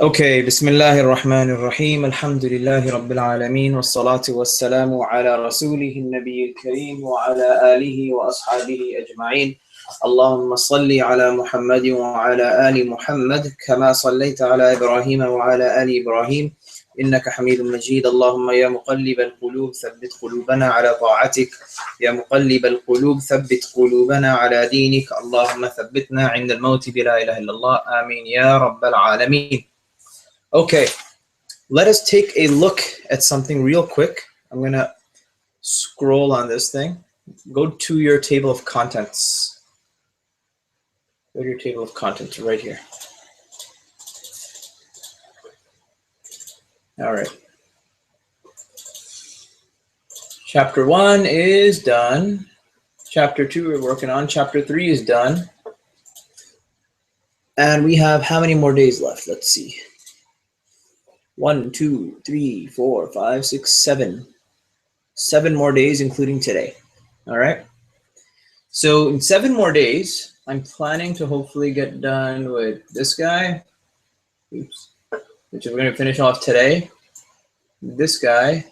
Okay, Bismillahir Rahmanir Rahim. Alhamdulillahi Rabbil Alameen. Wassalatu wassalamu ala rasulihi nabiyil kareem wa ala alihi wa ashabihi ajma'in. Allahumma salli ala Muhammadin wa ala ali Muhammad kama sallayta ala Ibrahim wa ala ali Ibrahim. إنك حميد مجيد. اللهم يا مقلب القلوب ثبت قلوبنا على طاعتك. يا مقلب القلوب ثبت قلوبنا على دينك. اللهم ثبتنا عند الموت بلا إله إلا الله. آمين يا رب العالمين. Okay, let us take a look at something real quick. I'm going to scroll on this thing. Go to your table of contents. Go to your table of contents right here. All right. Chapter 1 is done. Chapter 2 we're working on. Chapter 3 is done. And we have how many more days left? Let's see. 1, 2, 3, 4, 5, 6, 7. 7 more days, including today. All right. So in 7 more days, I'm planning to hopefully get done with this guy. Oops. Which we're going to finish off today. This guy.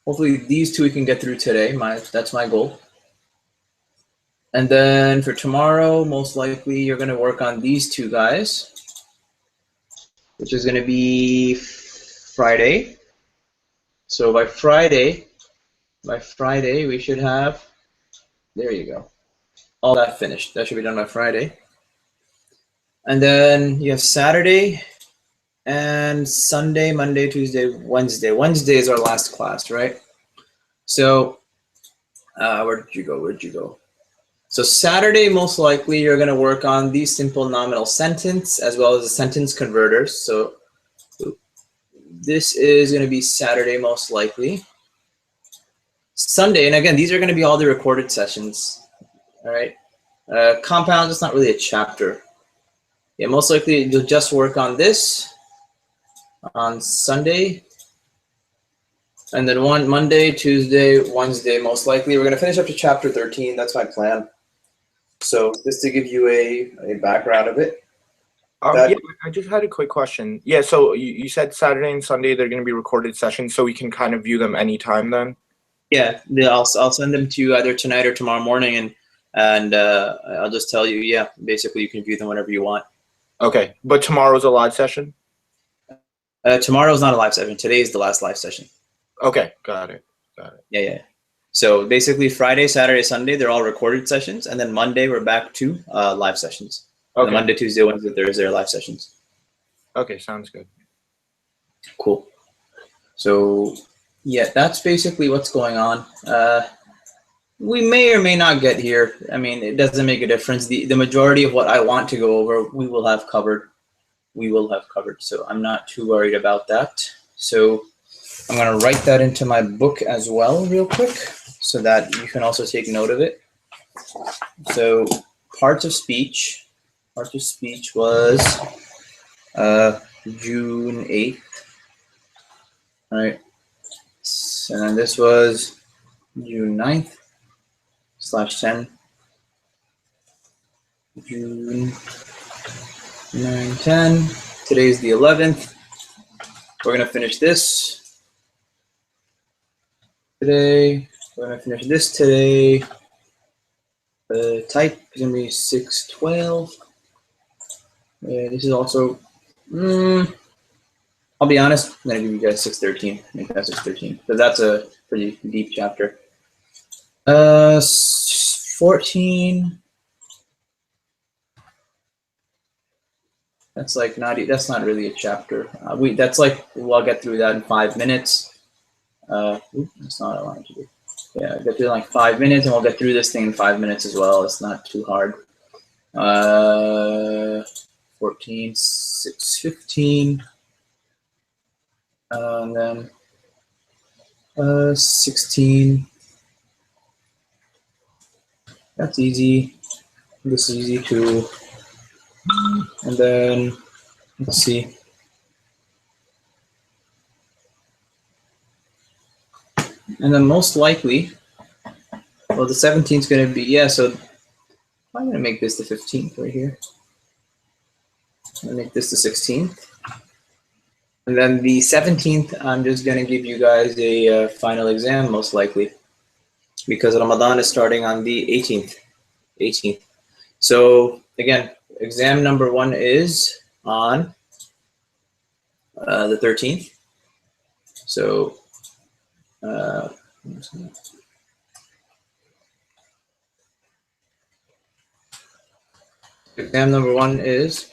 Hopefully these two we can get through today. That's my goal. And then for tomorrow, most likely you're going to work on these two guys, which is going to be Friday. So by Friday we should have, there you go, all that finished. That should be done by Friday. And then you have Saturday and Sunday, Monday, Tuesday, Wednesday. Wednesday is our last class, right? So where did you go? So Saturday, most likely you're going to work on these simple nominal sentence as well as the sentence converters. So this is going to be Saturday, most likely. Sunday, and again, these are going to be all the recorded sessions. All right. Compounds, it's not really a chapter. Yeah, most likely you'll just work on this on Sunday. And then Monday, Tuesday, Wednesday, most likely. We're going to finish up to chapter 13. That's my plan. So just to give you a background of it. Yeah, I just had a quick question. Yeah, so you said Saturday and Sunday they're going to be recorded sessions, so we can kind of view them anytime then? Yeah, I'll send them to you either tonight or tomorrow morning, and I'll just tell you, yeah, basically you can view them whenever you want. Okay, but tomorrow's a live session? Tomorrow's not a live session. Today is the last live session. Okay, got it. Yeah. So basically Friday, Saturday, Sunday, they're all recorded sessions, and then Monday we're back to live sessions. Okay. Monday, Tuesday, Wednesday, Thursday are live sessions. Okay, sounds good. Cool. So yeah, that's basically what's going on. We may or may not get here. I mean, it doesn't make a difference. The majority of what I want to go over, we will have covered. So I'm not too worried about that. So I'm going to write that into my book as well real quick so that you can also take note of it. So parts of speech was June 8th. All right. And then this was June 9th /10. June 9, 10. Today's the 11th. We're going to finish this today. We're going to finish this today. Type is going to be 6/12. This is also, I'll be honest, I'm going to give you guys 6/13. Make that 6/13. Because that's a pretty deep chapter. 14. That's like that's not really a chapter. That's like, we'll get through that in 5 minutes. That's not what I wanted to do. Yeah, get through in like 5 minutes, and we'll get through this thing in 5 minutes as well. It's not too hard. 14, 6/15, and then 16. That's easy. This is easy too. And then let's see. And then most likely, well, the 17th is going to be, yeah, so I'm going to make this the 15th right here. I'll make this the 16th. And then the 17th, I'm just going to give you guys a final exam, most likely, because Ramadan is starting on the 18th. So again, exam number 1 is on the 13th. So exam number 1 is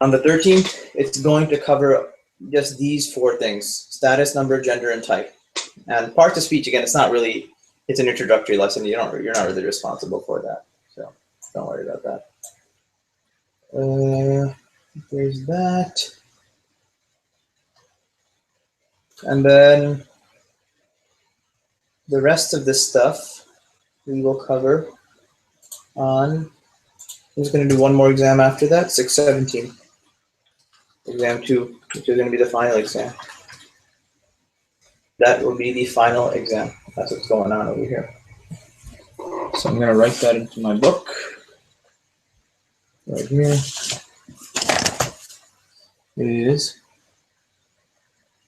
on the 13th. It's going to cover just these 4 things: status, number, gender, and type. And parts of speech, again, it's an introductory lesson. You're not really responsible for that. So don't worry about that. There's that. And then the rest of this stuff we will cover on, I'm just going to do one more exam after that, 6/17. Exam 2, which is going to be the final exam. That will be the final exam. That's what's going on over here. So I'm going to write that into my book right here. It is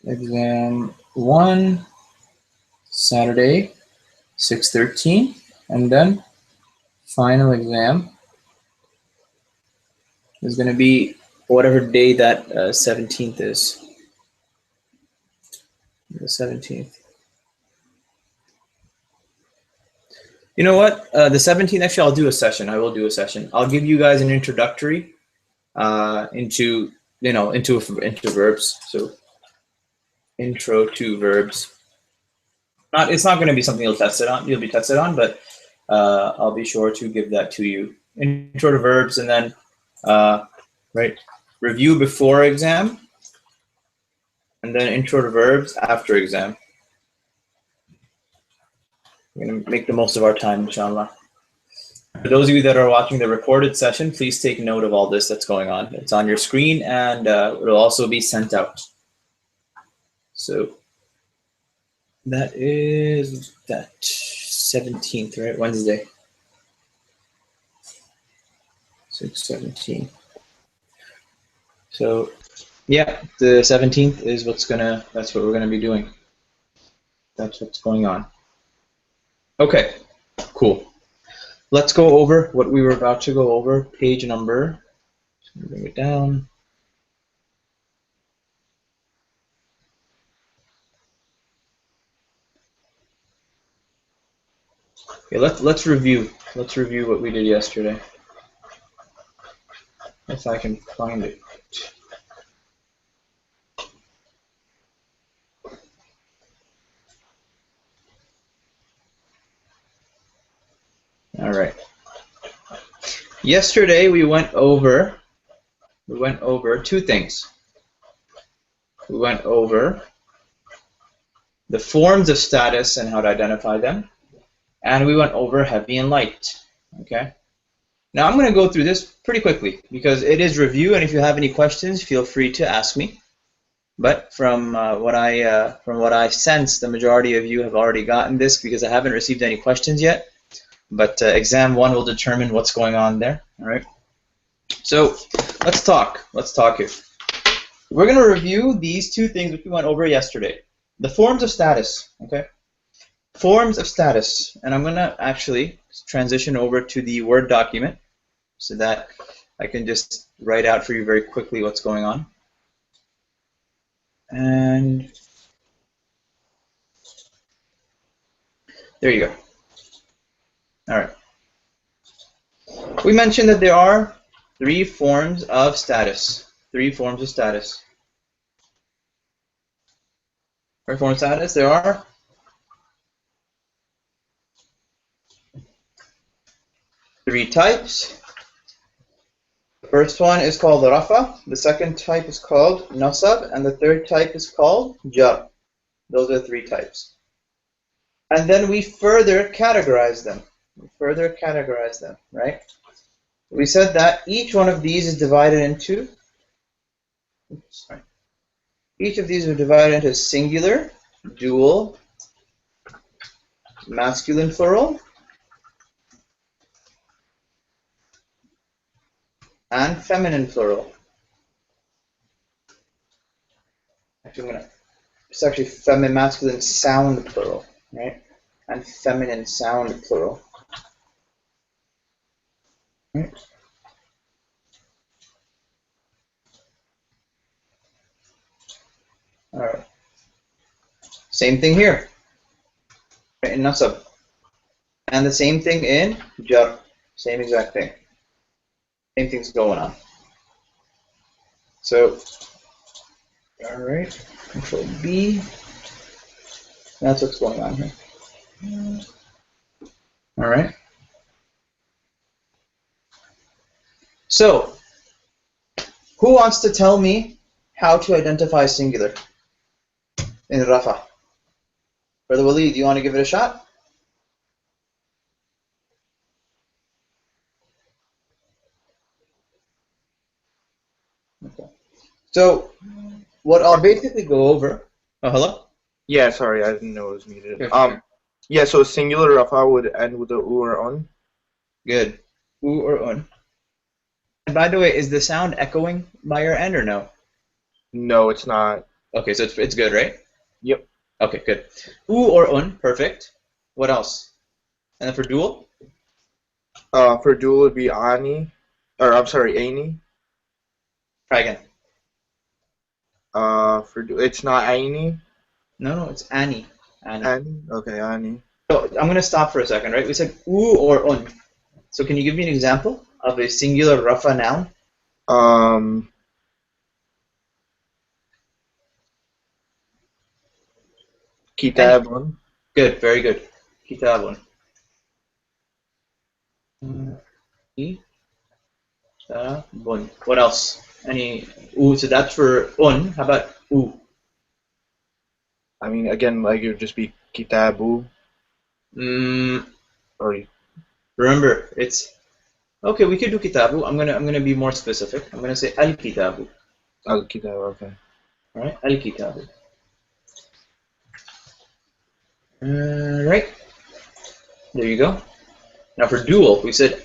exam 1, Saturday, 6/13, and then final exam is going to be whatever day that 17th is. The 17th. You know what? The 17th, actually, I'll do a session. I will do a session. I'll give you guys an introductory into verbs. So intro to verbs. It's not going to be something you'll be tested on, but I'll be sure to give that to you. Intro to verbs, and then review before exam, and then intro to verbs after exam. We're going to make the most of our time, inshallah. For those of you that are watching the recorded session, please take note of all this that's going on. It's on your screen, and it'll also be sent out. So that is that 17th, right? Wednesday. 6/17. So yeah, the 17th is that's what we're gonna be doing. That's what's going on. Okay, cool. Let's go over what we were about to go over. Page number. Bring it down. Okay, let's review. Let's review what we did yesterday. If I can find it. All right. Yesterday we went over 2 things. We went over the forms of status and how to identify them, and we went over heavy and light. Okay. Now I'm going to go through this pretty quickly because it is review, and if you have any questions, feel free to ask me. But from what I sense, the majority of you have already gotten this because I haven't received any questions yet. But exam 1 will determine what's going on there. All right. So let's talk. Let's talk here. We're going to review these 2 things which we went over yesterday. The forms of status. Okay. Forms of status, and I'm going to actually transition over to the Word document so that I can just write out for you very quickly what's going on. And there you go. All right. We mentioned that there are 3 forms of status. 3 forms of status. 3 forms of status. There are 3 types. The first one is called rafa. The second type is called nasab, and the third type is called jar. Those are 3 types. And then we further categorize them. Right? We said that each one of these is divided into. Each of these are divided into singular, dual, masculine plural, and feminine plural. Actually, it's actually feminine masculine sound plural, right? And feminine sound plural. Right? All right. Same thing here in nasab, and the same thing in jar. Same exact thing. Same thing's going on. So, all right, Control B. That's what's going on here. All right. So, who wants to tell me how to identify singular in Rafa? Brother Waleed, do you want to give it a shot? Okay. So, what I'll basically go over. Oh, hello? Yeah, sorry, I didn't know it was muted. Sure. Yeah, so singular rafa would end with a u or on. Good. U or un. And by the way, is the sound echoing by your end or no? No, it's not. Okay, so it's good, right? Yep. Okay, good. U or un, perfect. What else? And then for dual? For dual would be ani, or I'm sorry, ani. Try again. For dual, it's not aini. No, it's Annie. Annie. Ani. Okay, ani. So I'm going to stop for a second, right? We said u or un. So can you give me an example of a singular rafa noun? Kitabun. Good, very good. Kitabun. Kitabun. What else? Any u? So that's for un. How about u? I mean, again, like it would just be kitabu, Mm, or remember, it's okay. We could do kitabu. I'm gonna be more specific. I'm gonna say al kitabu. kitabu. Okay. All right, al kitabu. Right. There you go. Now for dual, we said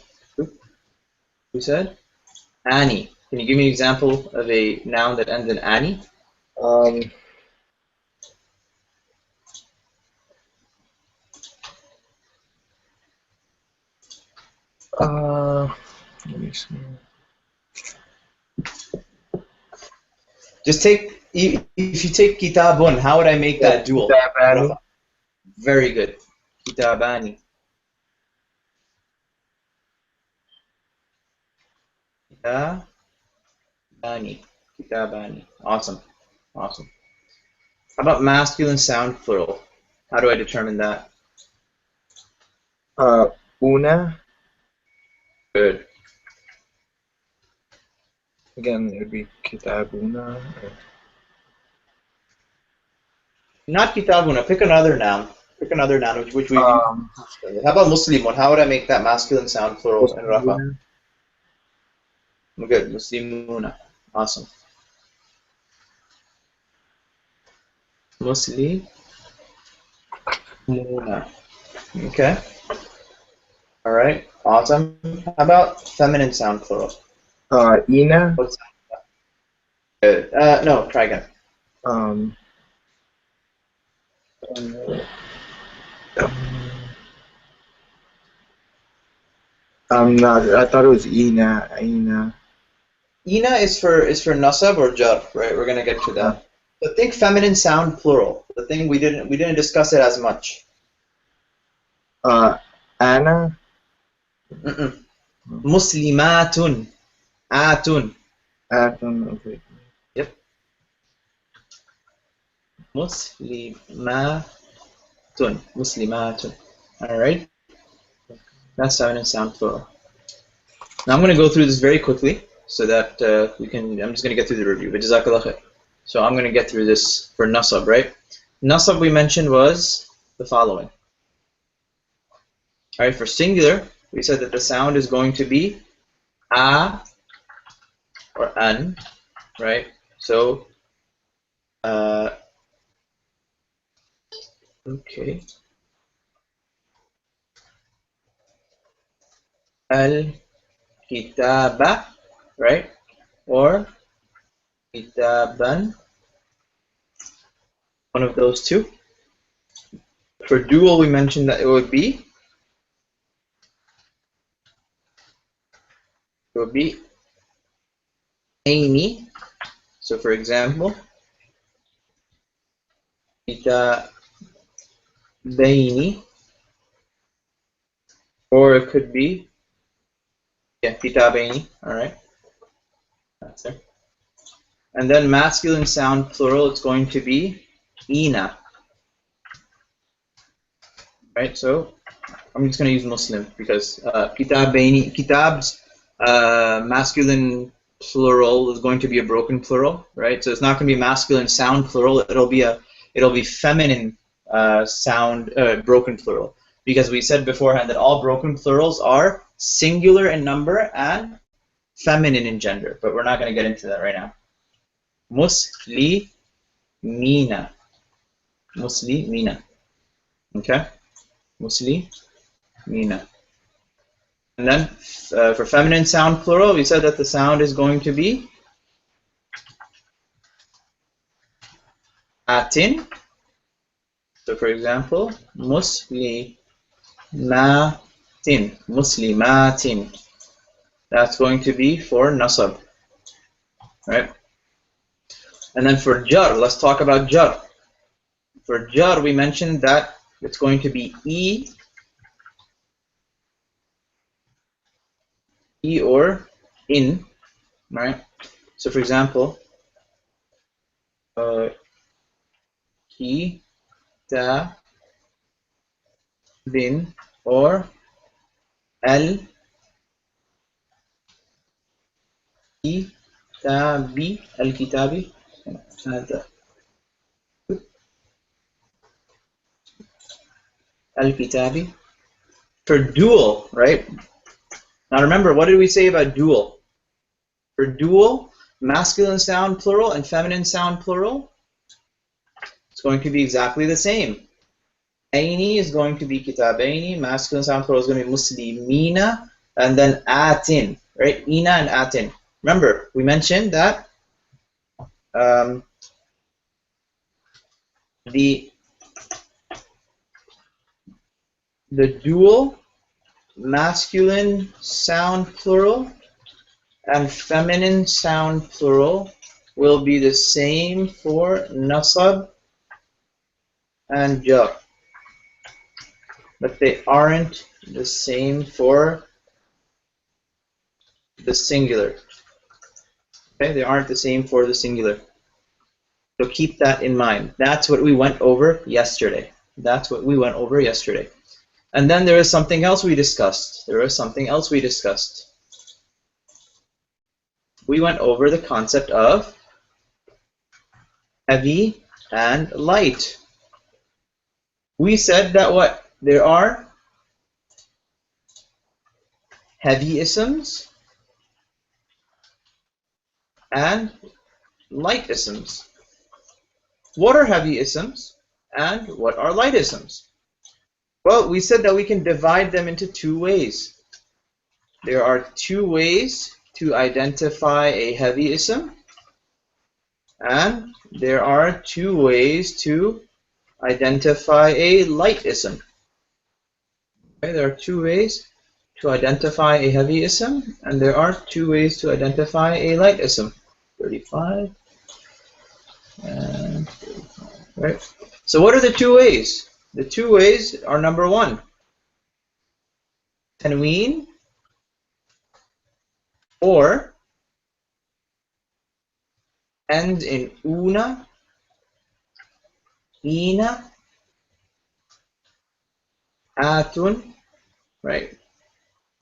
Annie. Can you give me an example of a noun that ends in Annie? Um. Let me see. Just take if you take kitabun, how would I make that dual? Kitabani. Very good. Kitabani. Kitabani. Kitabani. Awesome. Awesome. How about masculine sound plural? How do I determine that? Una. Good. Again, it would be kitabuna. Not kitabuna. Pick another noun. Pick another noun which we've Um. used. How about muslimun? How would I make that masculine sound plural in Rafa? Good. Muslimuna. Awesome. Muslimuna. Okay. All right. Awesome. How about feminine sound plural? Ina. What's good? No, try again. Um. I'm not. I thought it was Ina. Ina. Ina is for nasab or jar, right? We're gonna get to that. But think feminine sound plural. The thing we didn't discuss it as much. Anna. Muslimatun. Atun. Atom. Okay. Yep. Muslimatun. Muslimatun. All right. That's feminine sound plural. Now I'm going to go through this very quickly so that we can. I'm just going to get through the review. But jazakallah khair. So I'm going to get through this for nasab, right? Nasab we mentioned was the following. All right, for singular, we said that the sound is going to be a or an, right? So, okay. Al-kitaba right? Or kitaban, one of those two. For dual, we mentioned that it would be aini. So for example, kitabaini, or it could be kitabaini. All right, that's it. And then masculine sound plural, it's going to be ina. Right, so I'm just going to use Muslim because kitab's masculine plural is going to be a broken plural, right? So it's not going to be masculine sound plural. It'll be feminine sound broken plural, because we said beforehand that all broken plurals are singular in number and feminine in gender, but we're not going to get into that right now. Muslimina, muslimina, okay, muslimina. And then for feminine sound plural, we said that the sound is going to be atin. So for example, muslimatin, muslimatin. That's going to be for nasab, right? And then for jar, let's talk about jar. For jar, we mentioned that it's going to be e or in, right? So for example, ki, ta, bin, or al, kitabi, al kitabi, al kitabi. For dual, right? Now remember, what did we say about dual? For dual, masculine sound plural and feminine sound plural, it's going to be exactly the same. Aini is going to be kitabaini, masculine sound plural is going to be muslimina, and then atin, right? Ina and atin. Remember, we mentioned that the dual masculine sound plural and feminine sound plural will be the same for nasab and jar, but they aren't the same for the singular. Okay, they aren't the same for the singular. So keep that in mind. That's what we went over yesterday. That's what we went over yesterday. And then there is something else we discussed. We went over the concept of heavy and light. We said that what? There are heavy isms and light isms. What are heavy isms and what are light isms? Well, we said that we can divide them into two ways. There are two ways to identify a heavy ism, and there are two ways to identify a light ism. Okay, there are two ways to identify a heavy ism, and there are two ways to identify a light ism. 35 and 35, right? So what are the two ways? The two ways are, number one, tanween or ends in una, ina, atun, right?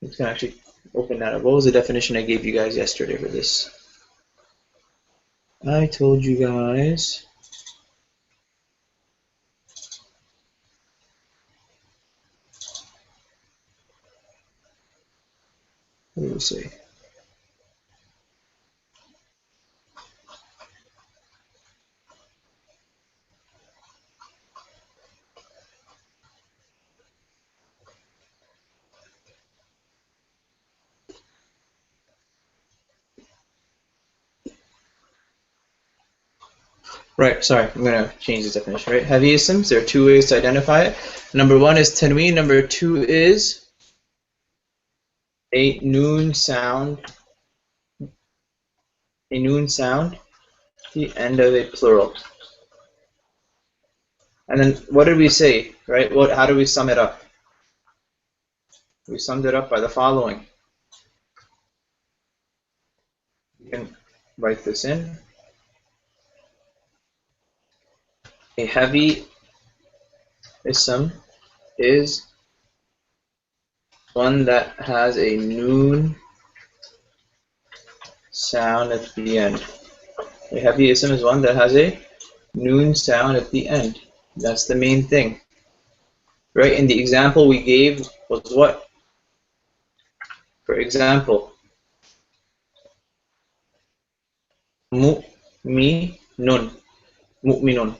Let's actually open that up. What was the definition I gave you guys yesterday for this? I told you guys. What did we say? Right, sorry, I'm going to change this definition, right? Heavy isms, there are two ways to identify it. Number one is tanween, number two is a noon sound, the end of a plural. And then what did we say, right? How do we sum it up? We summed it up by the following. You can write this in. A heavy ism is one that has a noon sound at the end. A heavy ism is one that has a noon sound at the end. That's the main thing. Right? And the example we gave was what? For example, mu'minun. Mu'minun.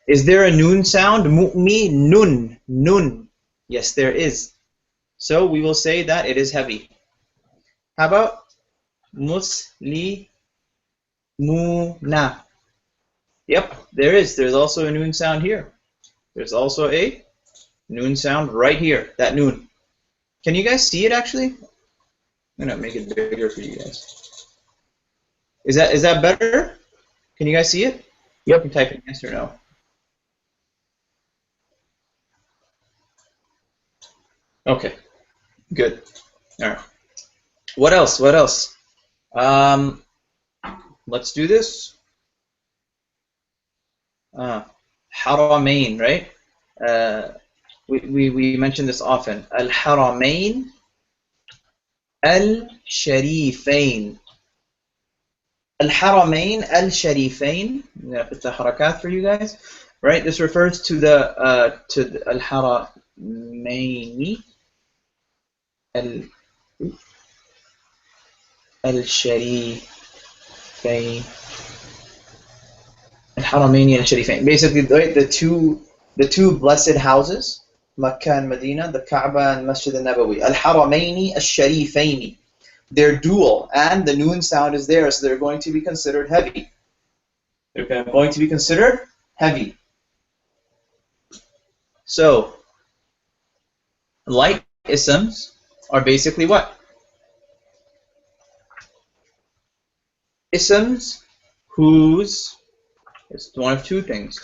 Is there a noon sound? Mu'minun. Nun. Yes, there is. So we will say that it is heavy. How about muslimuna? Yep, there is. There's also a noon sound here. There's also a noon sound right here. That noon. Can you guys see it actually? I'm gonna make it bigger for you guys. Is that better? Can you guys see it? Yep. You can type in yes or no. Okay, good. All right. What else? What else? Let's do this. Haramain, right? We mention this often. Al-Haramain Al-Sharifain. Al-Haramain Al-Sharifain. I'm going to put the harakat for you guys. Right? This refers to the Al-Haramaini Al-Sharifain. Al-Haramaini Al-Sharifain. Basically, right, the two blessed houses, Makkah and Medina, the Kaaba and Masjid al-Nabawi. Al-Haramaini Al-Sharifaini. They're dual, and the noon sound is there, so they're going to be considered heavy. They're going to be considered heavy. So, light isms are basically what? Isms whose, it's one of two things.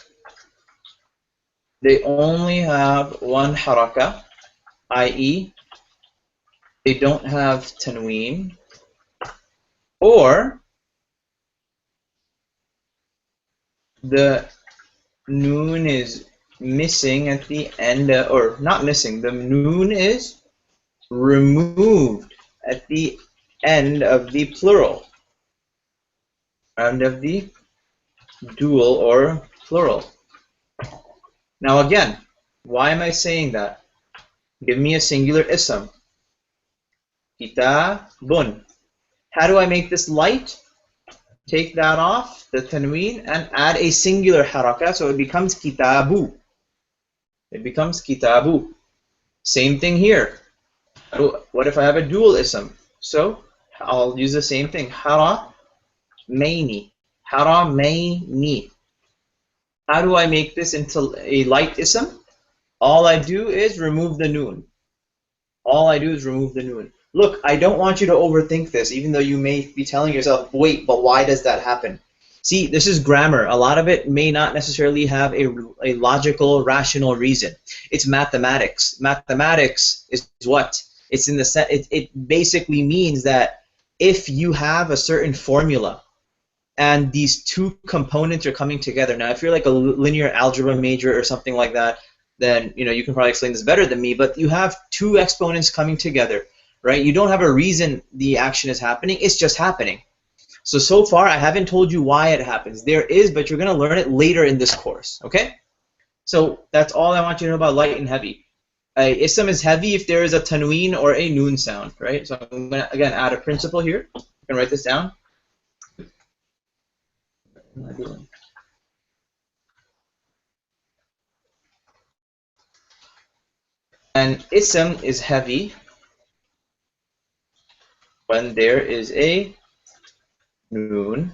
They only have one haraka, i.e., they don't have tanween, or the noon is missing at the end, or not missing, the noon is removed at the end of the plural, end of the dual or plural. Now again, why am I saying that? Give me a singular ism. Kitabun. How do I make this light? Take that off, the tanween, and add a singular haraka, so it becomes kitabu. It becomes kitabu. Same thing here. What if I have a dual ism? So I'll use the same thing. Haramaini. Haramaini. How do I make this into a light ism? All I do is remove the noon. All I do is remove the noon. Look, I don't want you to overthink this, even though you may be telling yourself, wait, but why does that happen? See, this is grammar. A lot of it may not necessarily have a logical, rational reason. It's mathematics. Mathematics is what? It's in the set. It basically means that if you have a certain formula and these two components are coming together. Now, if you're like a linear algebra major or something like that, then you can probably explain this better than me. But you have two exponents coming together, right? You don't have a reason the action is happening. It's just happening. So far, I haven't told you why it happens. There is, but you're going to learn it later in this course, okay? So that's all I want you to know about light and heavy. Ism is heavy if there is a tanween or a noon sound, right? So I'm going to, again, add a principle here. You can write this down. And ism is heavy when there is a noon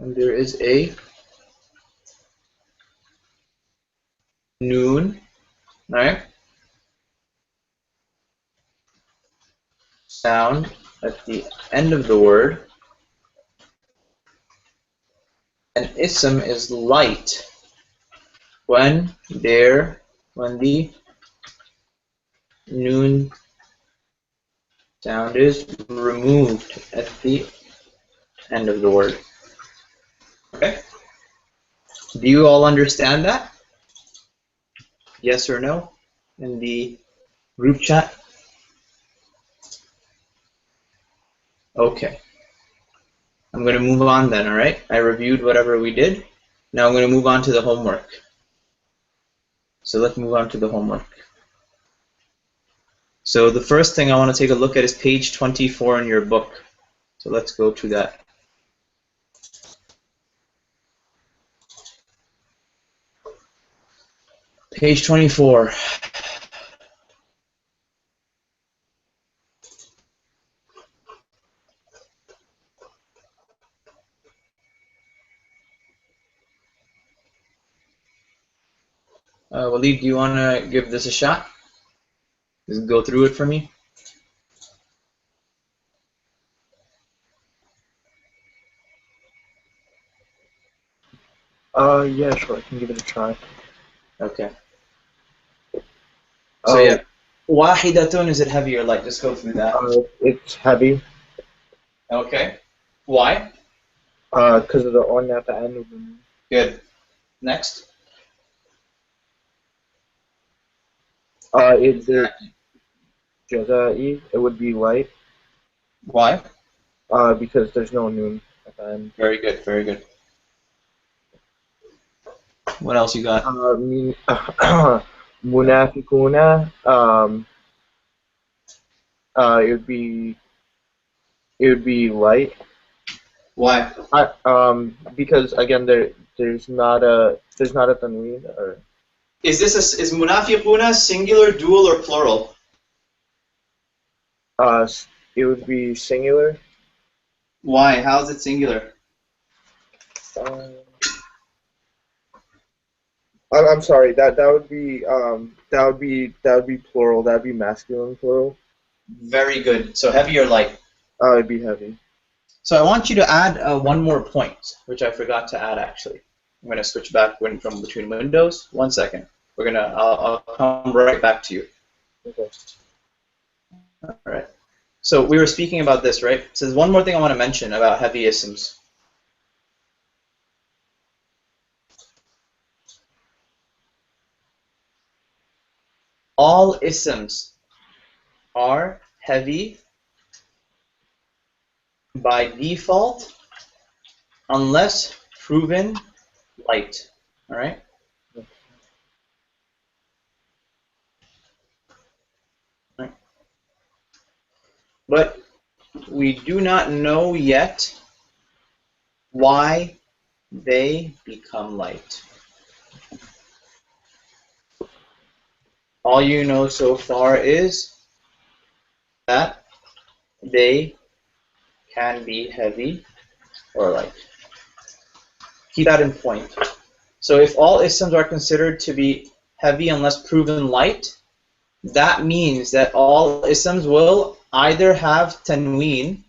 when there is a noon, right, sound at the end of the word, an ism is light when the noon sound is removed at the end of the word. Okay? Do you all understand that? Yes or no? In the group chat? Okay. I'm going to move on then, alright? I reviewed whatever we did. Now I'm going to move on to the homework. So let's move on to the homework. So the first thing I want to take a look at is page 24 in your book. So let's go to that. Page 24. Waleed, do you want to give this a shot? Just go through it for me. Yeah, sure. I can give it a try. Okay. So yeah, wahidatun, is it heavy or light? Just go through that. It's heavy. Okay. Why? Because of the on at the end of the. Good. Next. It's jaza'i. It would be light. Why? Because there's no noon at the end. Very good. Very good. What else you got? Munafiquna. It would be light. Why? Because again there's not a tanween or. Is munafiquna singular, dual, or plural? It would be singular. Why? How is it singular? I'm sorry. That would be plural. That would be masculine plural. Very good. So heavy or light? It'd be heavy. So I want you to add one more point, which I forgot to add actually. I'm going to switch back from between windows. 1 second. I'll come right back to you. Okay. All right. So we were speaking about this, right? So there's one more thing I want to mention about heavy isms. All isms are heavy by default unless proven light. All right? But we do not know yet why they become light. All you know so far is that they can be heavy or light. Keep that in point. So if all isms are considered to be heavy unless proven light, that means that all isms will either have tanween,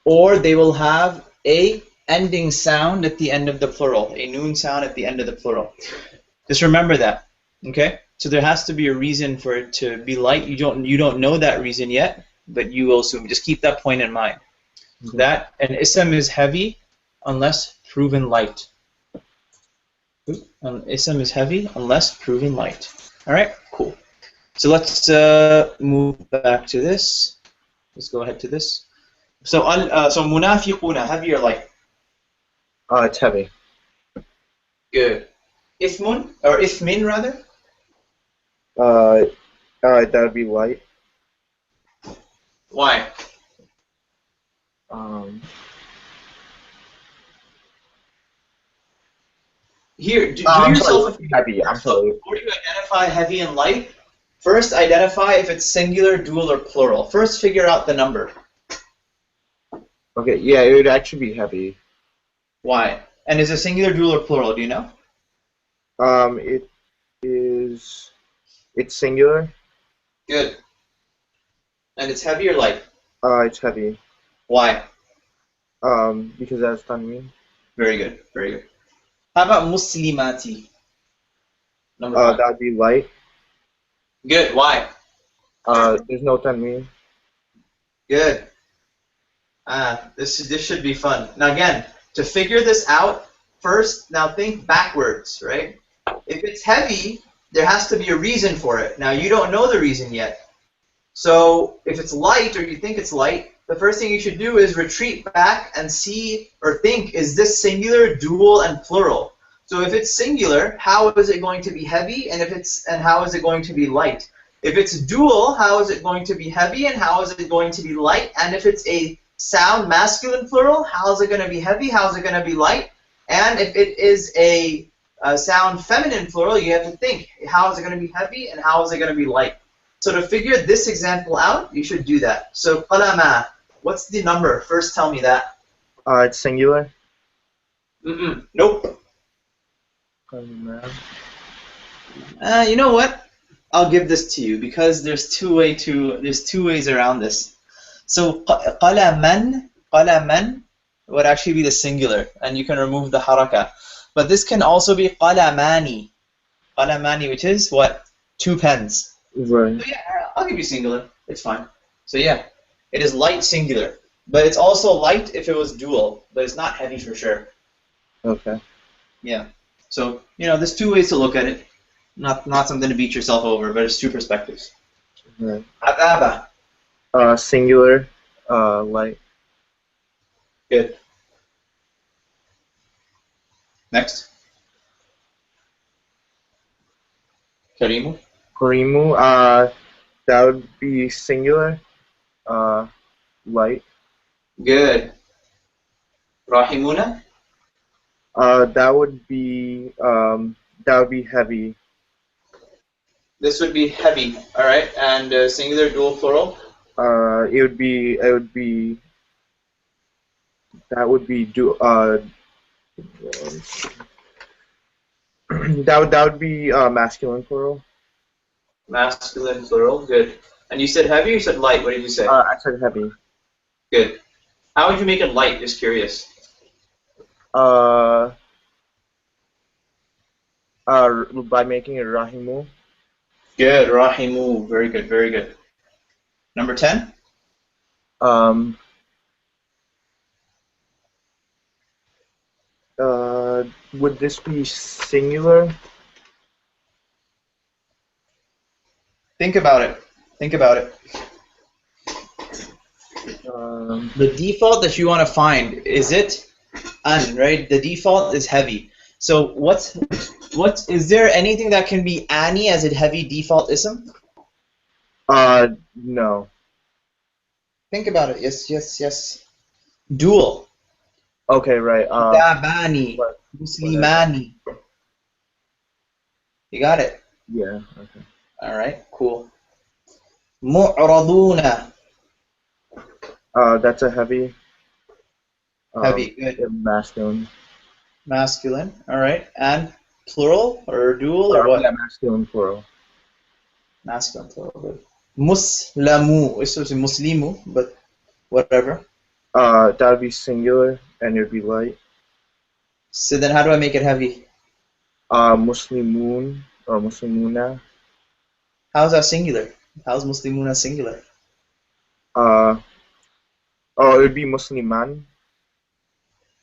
or they will have a ending sound at the end of the plural, a noon sound at the end of the plural. Just remember that, okay? So there has to be a reason for it to be light. You don't know that reason yet, but you will soon. Just keep that point in mind. Mm-hmm. That an ism is heavy unless proven light. An ism is heavy unless proven light. All right, cool. So let's move back to this. Let's go ahead to this. So munafiquna, heavy or light? It's heavy. Good. Ithmun, or ithmin rather? That would be light. Why? Here, do yourself heavy. I'm sorry. Before you identify heavy and light, first identify if it's singular, dual, or plural. First figure out the number. Okay, yeah, it would actually be heavy. Why? And is it singular, dual, or plural? Do you know? It is. It's singular. Good. And it's heavy or light? It's heavy. Why? Because that's tanween. Very good. Very good. How about muslimati? Number 5. That'd be light. Good. Why? There's no tanween. Good. This should be fun. Now again, to figure this out, first, now think backwards, right? If it's heavy, there has to be a reason for it. Now you don't know the reason yet. So if it's light or you think it's light, the first thing you should do is retreat back and see or think, is this singular, dual, and plural? So if it's singular, how is it going to be heavy, and how is it going to be light? If it's dual, how is it going to be heavy, and how is it going to be light? And if it's a sound masculine plural, how is it going to be heavy, how is it going to be light? And if it is a sound feminine plural, you have to think, how is it going to be heavy, and how is it going to be light? So to figure this example out, you should do that. So qalama, what's the number? First tell me that. It's singular. Nope. Qalama. You know what? I'll give this to you because there's two ways around this. So qalaman would actually be the singular, and you can remove the haraka. But this can also be qalamani, which is what? 2 pens. Right. So yeah, I'll give you singular. It's fine. So yeah, it is light singular, but it's also light if it was dual, but it's not heavy for sure. Okay. Yeah. So there's 2 ways to look at it. Not something to beat yourself over, but it's 2 perspectives. Right. Adaba. Singular. Light. Good. Next. Karimu. Karimu. That would be singular. Light. Good. Rahimuna. That would be heavy. This would be heavy. All right. And singular, dual, plural. It would be that would be that would be masculine plural. Masculine, plural. Good. And you said heavy or you said light? What did you say? I said heavy. Good. How would you make it light? Just curious. By making it rahimu. Good. Rahimu. Very good. Very good. Number 10. Would this be singular? Think about it. Think about it. The default that you want to find, is it an, right? The default is heavy. So is there anything that can be ani as a heavy default ism? No. Think about it. Yes. Dual. Okay, right. Kitabani. Muslimani. You got it. Yeah. Okay. All right. Cool. Mu'raduna. That's a heavy. Heavy. Good. Masculine. Masculine. All right. And plural or dual or what? Yeah, masculine plural. Masculine plural. Good. Muslamu. It's supposed to be muslimu, but whatever. That would be singular, and it would be light. So then how do I make it heavy? Muslimun or Muslimuna. How's that singular? How's muslimuna singular? It would be Musliman.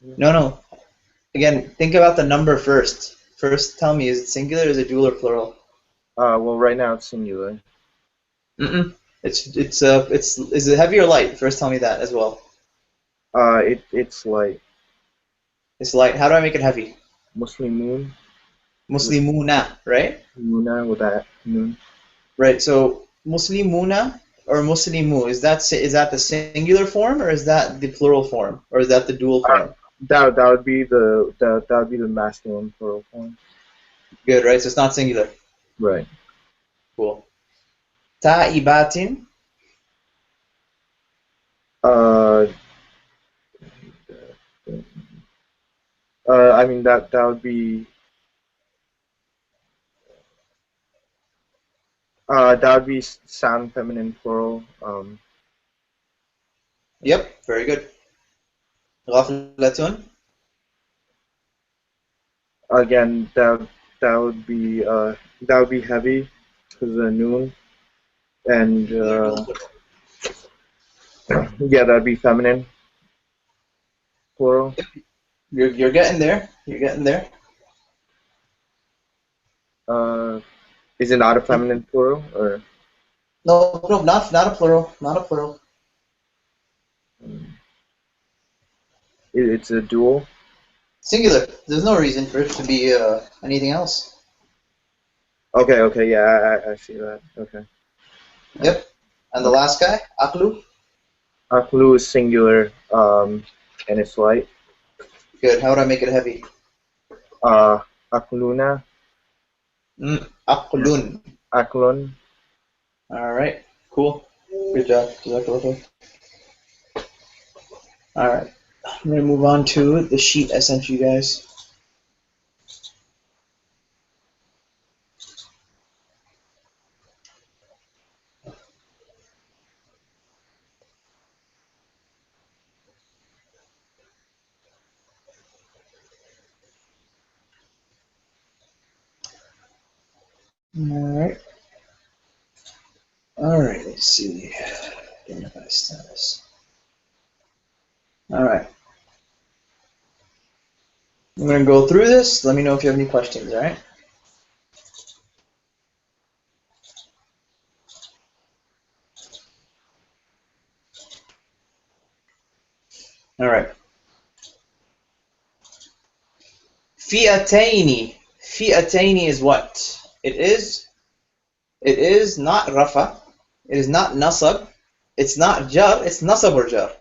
No. Again, think about the number first. First, tell me, is it singular or is it dual or plural? Well, right now it's singular. Is it heavy or light? First, tell me that as well. It's light. It's light. How do I make it heavy? Muslimun. Muslimuna, right? Muna with that noon. Right. So muslimuna or muslimu, is that the singular form or is that the plural form or is that the dual form? That would be the masculine plural form. Good, right? So it's not singular. Right. Cool. Ta'ibatin. I mean that would be sound feminine plural. Yep, very good. غفلة. Again, that would be heavy because the noon, and yeah, that'd be feminine plural. You're getting there. You're getting there. Is it not a feminine plural or? No, no, not a plural. Not a plural. It's a dual. Singular. There's no reason for it to be anything else. Okay, yeah, I see that. Okay. Yep. And the last guy, Aklu. Aklu is singular, and it's light. Good. How would I make it heavy? Akluna. Aklun. Aklun. All right. Cool. Good job. Jazakallah. All right. I'm gonna move on to the sheet I sent you guys. Alright. Alright, let's see. Identify status. Alright. I'm going to go through this. Let me know if you have any questions, alright? Alright. Fi'ataini. Fi'ataini is what? It is not rafa. It is not nasab. It's not jar. It's nasab or jar.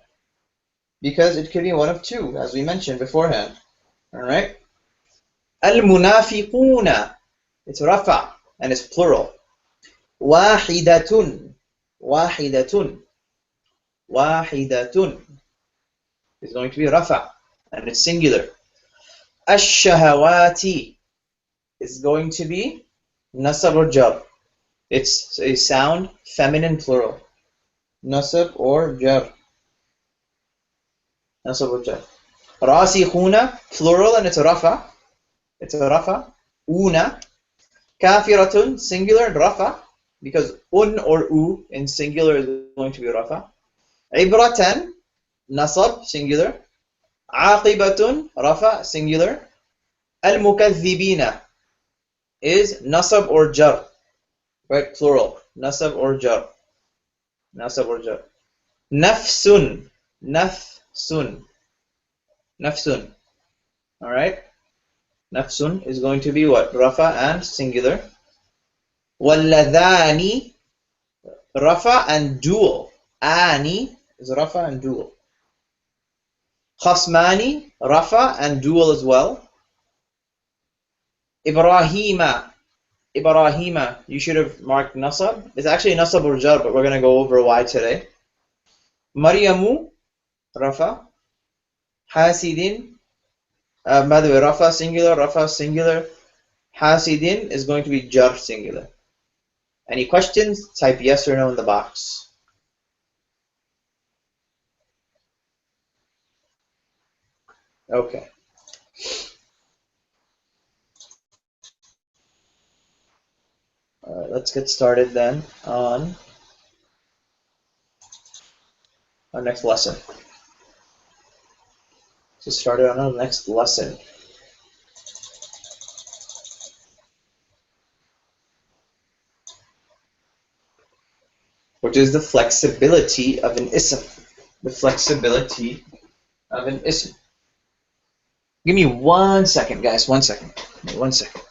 Because it could be one of two, as we mentioned beforehand. Alright? Al-munafiquna. It's rafa, and it's plural. Wahidatun. Wahidatun. Wahidatun is going to be rafa, and it's singular. Ash-shahawati is going to be nasab or jar. It's a sound feminine plural. Nasab or jar. Nasab or jar. Rasikhuna, plural, and it's a rafa. It's a rafa. Una. Kafiratun, singular, rafa. Because un or u in singular is going to be rafa. Ibratan, nasab, singular. Aqibatun, rafa, singular. Al-mukaththibina is nasab or jar, right? Plural. Nasab or jar. Nasab or jar. Nafsun. Nafsun. Nafsun. Alright? Nafsun is going to be what? Rafa and singular. Walladhani, rafa and dual. Ani is rafa and dual. Khasmani, rafa and dual as well. Ibrahima. Ibrahima, you should have marked nasab. It's actually nasab or jar, but we're going to go over why today. Maryamu, rafa. Hasidin, by the way, rafa singular. Hasidin is going to be jar singular. Any questions? Type yes or no in the box. Okay. All right, let's get started then on our next lesson. So started on our next lesson. Which is the flexibility of an ism. The flexibility of an ism. Give me 1 second, guys. 1 second. 1 second.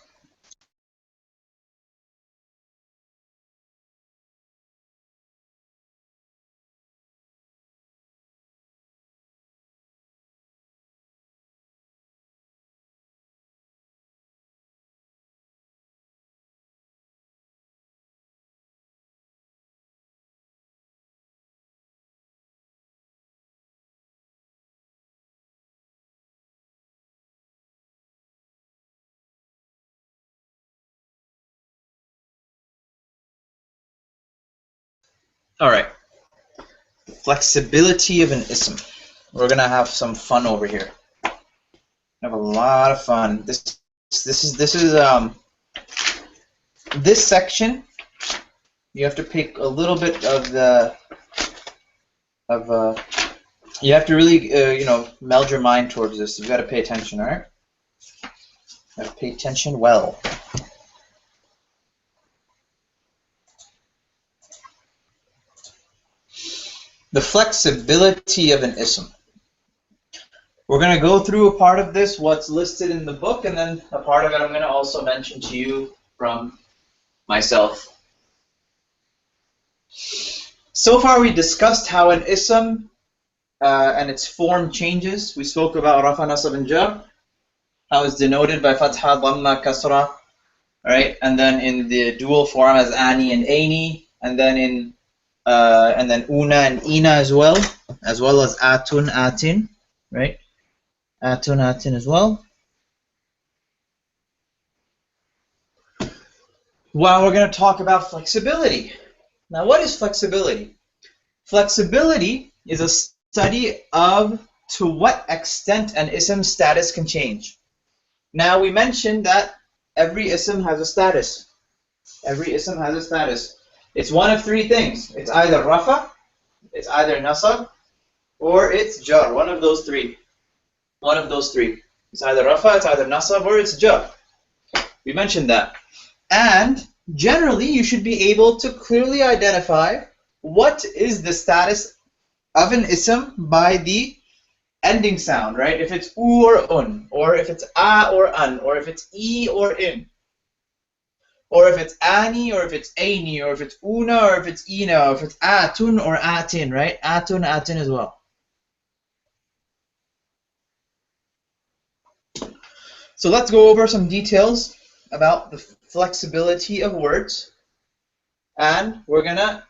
All right. Flexibility of an ism. We're gonna have some fun over here. Have a lot of fun. This section. You have to pick a little bit of you have to really you know, meld your mind towards this. You've got to pay attention. All right. Got to pay attention well. The flexibility of an ism. We're going to go through a part of this, what's listed in the book, and then a part of it I'm going to also mention to you from myself. So far we discussed how an ism and its form changes. We spoke about rafa, nasab, and jar, how it's denoted by fatha, dhamma, kasra, right? And then in the dual form as ani and aini, and then in una and ina as well as atun, atin, right? Atun, atin as well. Well, we're going to talk about flexibility. Now, what is flexibility? Flexibility is a study of to what extent an ism status can change. Now, we mentioned that every ism has a status. Every ism has a status. It's one of three things. It's either rafa, it's either nasab, or it's jar. One of those three. One of those three. It's either rafa, it's either nasab, or it's jar. We mentioned that. And generally, you should be able to clearly identify what is the status of an ism by the ending sound, right? If it's u or un, or if it's a or an, or if it's e or in, or if it's ani, or if it's aini, or if it's una, or if it's ina, or if it's atun or atin, right? Atun, atin as well. So let's go over some details about the flexibility of words, and we're gonna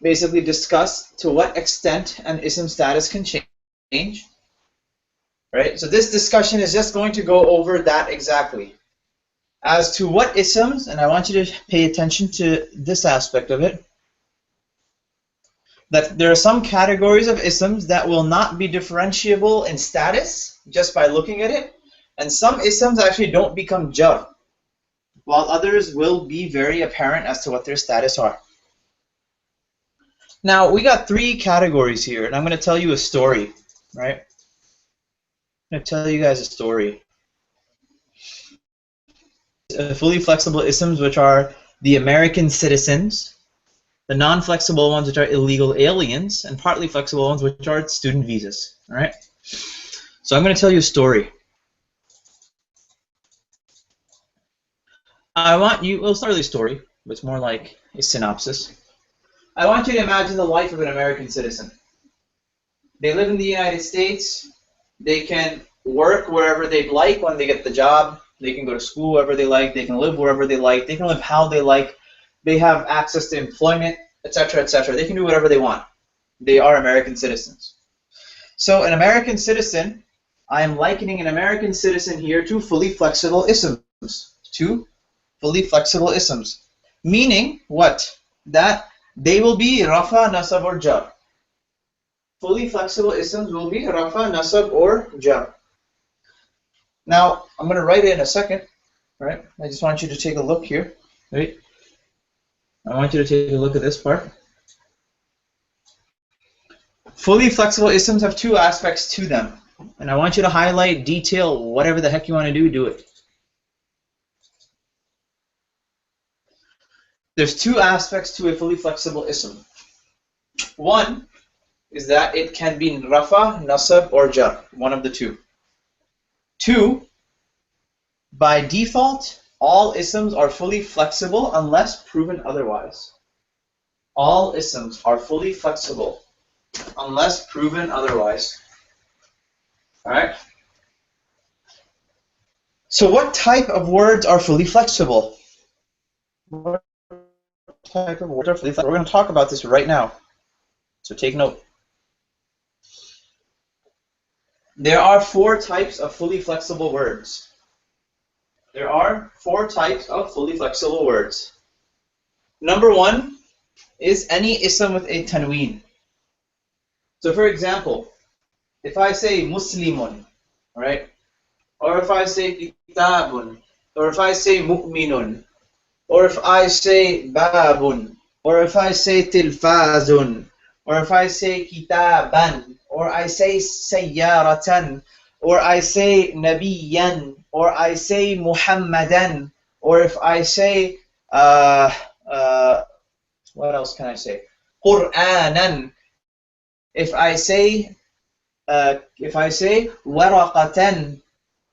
basically discuss to what extent an ism status can change, right? So this discussion is just going to go over that exactly. As to what isms, and I want you to pay attention to this aspect of it, that there are some categories of isms that will not be differentiable in status just by looking at it, and some isms actually don't become jar, while others will be very apparent as to what their status are. Now, we got three categories here, and I'm going to tell you a story, right? I'm going to tell you guys a story. Fully flexible isms, which are the American citizens, the non-flexible ones, which are illegal aliens, and partly flexible ones, which are student visas. All right. So I'm going to tell you a story. We'll start with a story, but it's more like a synopsis. I want you to imagine the life of an American citizen. They live in the United States. They can work wherever they'd like when they get the job. They can go to school wherever they like. They can live wherever they like. They can live how they like. They have access to employment, etc., etc. They can do whatever they want. They are American citizens. So an American citizen, I am likening an American citizen here to fully flexible isms. To fully flexible isms. Meaning what? That they will be rafa, nasab, or jar. Fully flexible isms will be rafa, nasab, or jar. Now, I'm going to write it in a second, right? I just want you to take a look here, right? I want you to take a look at this part. Fully flexible isms have two aspects to them, and I want you to highlight, detail, whatever the heck you want to do it. There's two aspects to a fully flexible ism. One is that it can be rafa, nasab, or jar, one of the two. Two, by default, all isms are fully flexible unless proven otherwise. All isms are fully flexible unless proven otherwise. Alright? So what type of words are fully flexible? What type of words are fully flexible? We're going to talk about this right now. So take note. There are four types of fully flexible words. There are four types of fully flexible words. Number one is any ism with a tanween. So for example, if I say muslimun, right? Or if I say kitabun, or if I say mu'minun, or if I say babun, or if I say tilfazun, or if I say kitaban, or I say sayyaratan, or I say nabiyan, or I say muhammadan, or if I say what else can I say? Qur'anan. If I say waraqatan,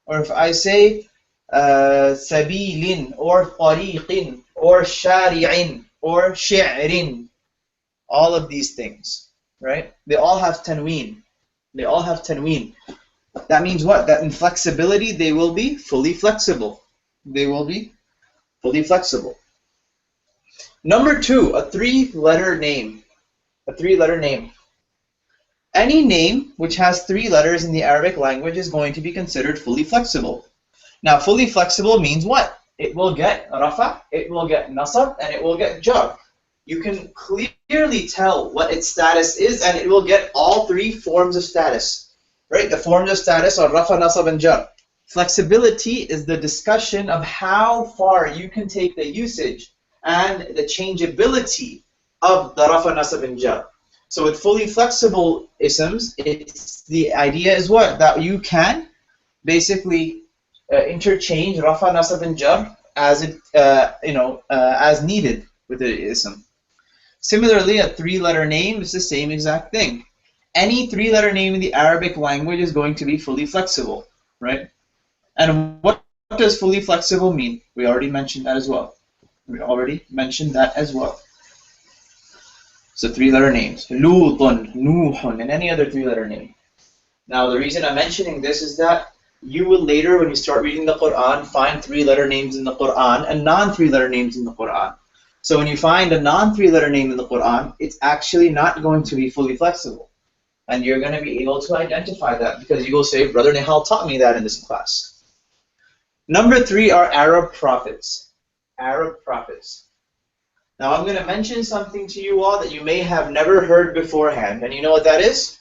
or if I say sabilin, or tariqin, or shari'in, or shi'rin, all of these things, right? They all have tanween. They all have tanween. That means what? That in flexibility, they will be fully flexible. They will be fully flexible. Number two, a three-letter name. A three-letter name. Any name which has three letters in the Arabic language is going to be considered fully flexible. Now, fully flexible means what? It will get rafa, it will get nasab, and it will get jar. You can clearly tell what its status is, and it will get all three forms of status. Right? The forms of status are rafa, nasab, and jar. Flexibility is the discussion of how far you can take the usage and the changeability of the rafa, nasab, and jar. So with fully flexible isms, the idea is what? That you can basically interchange rafa, nasab, and jar as as needed with the ism. Similarly, a three-letter name is the same exact thing. Any three-letter name in the Arabic language is going to be fully flexible, right? And what does fully flexible mean? We already mentioned that as well. So three-letter names. Lutun, Nuhun, and any other three-letter name. Now, the reason I'm mentioning this is that you will later, when you start reading the Quran, find three-letter names in the Quran and non-three-letter names in the Quran. So when you find a non-three-letter name in the Quran, it's actually not going to be fully flexible. And you're going to be able to identify that because you will say, Brother Nihal taught me that in this class. Number three are Arab prophets. Arab prophets. Now I'm going to mention something to you all that you may have never heard beforehand. And you know what that is?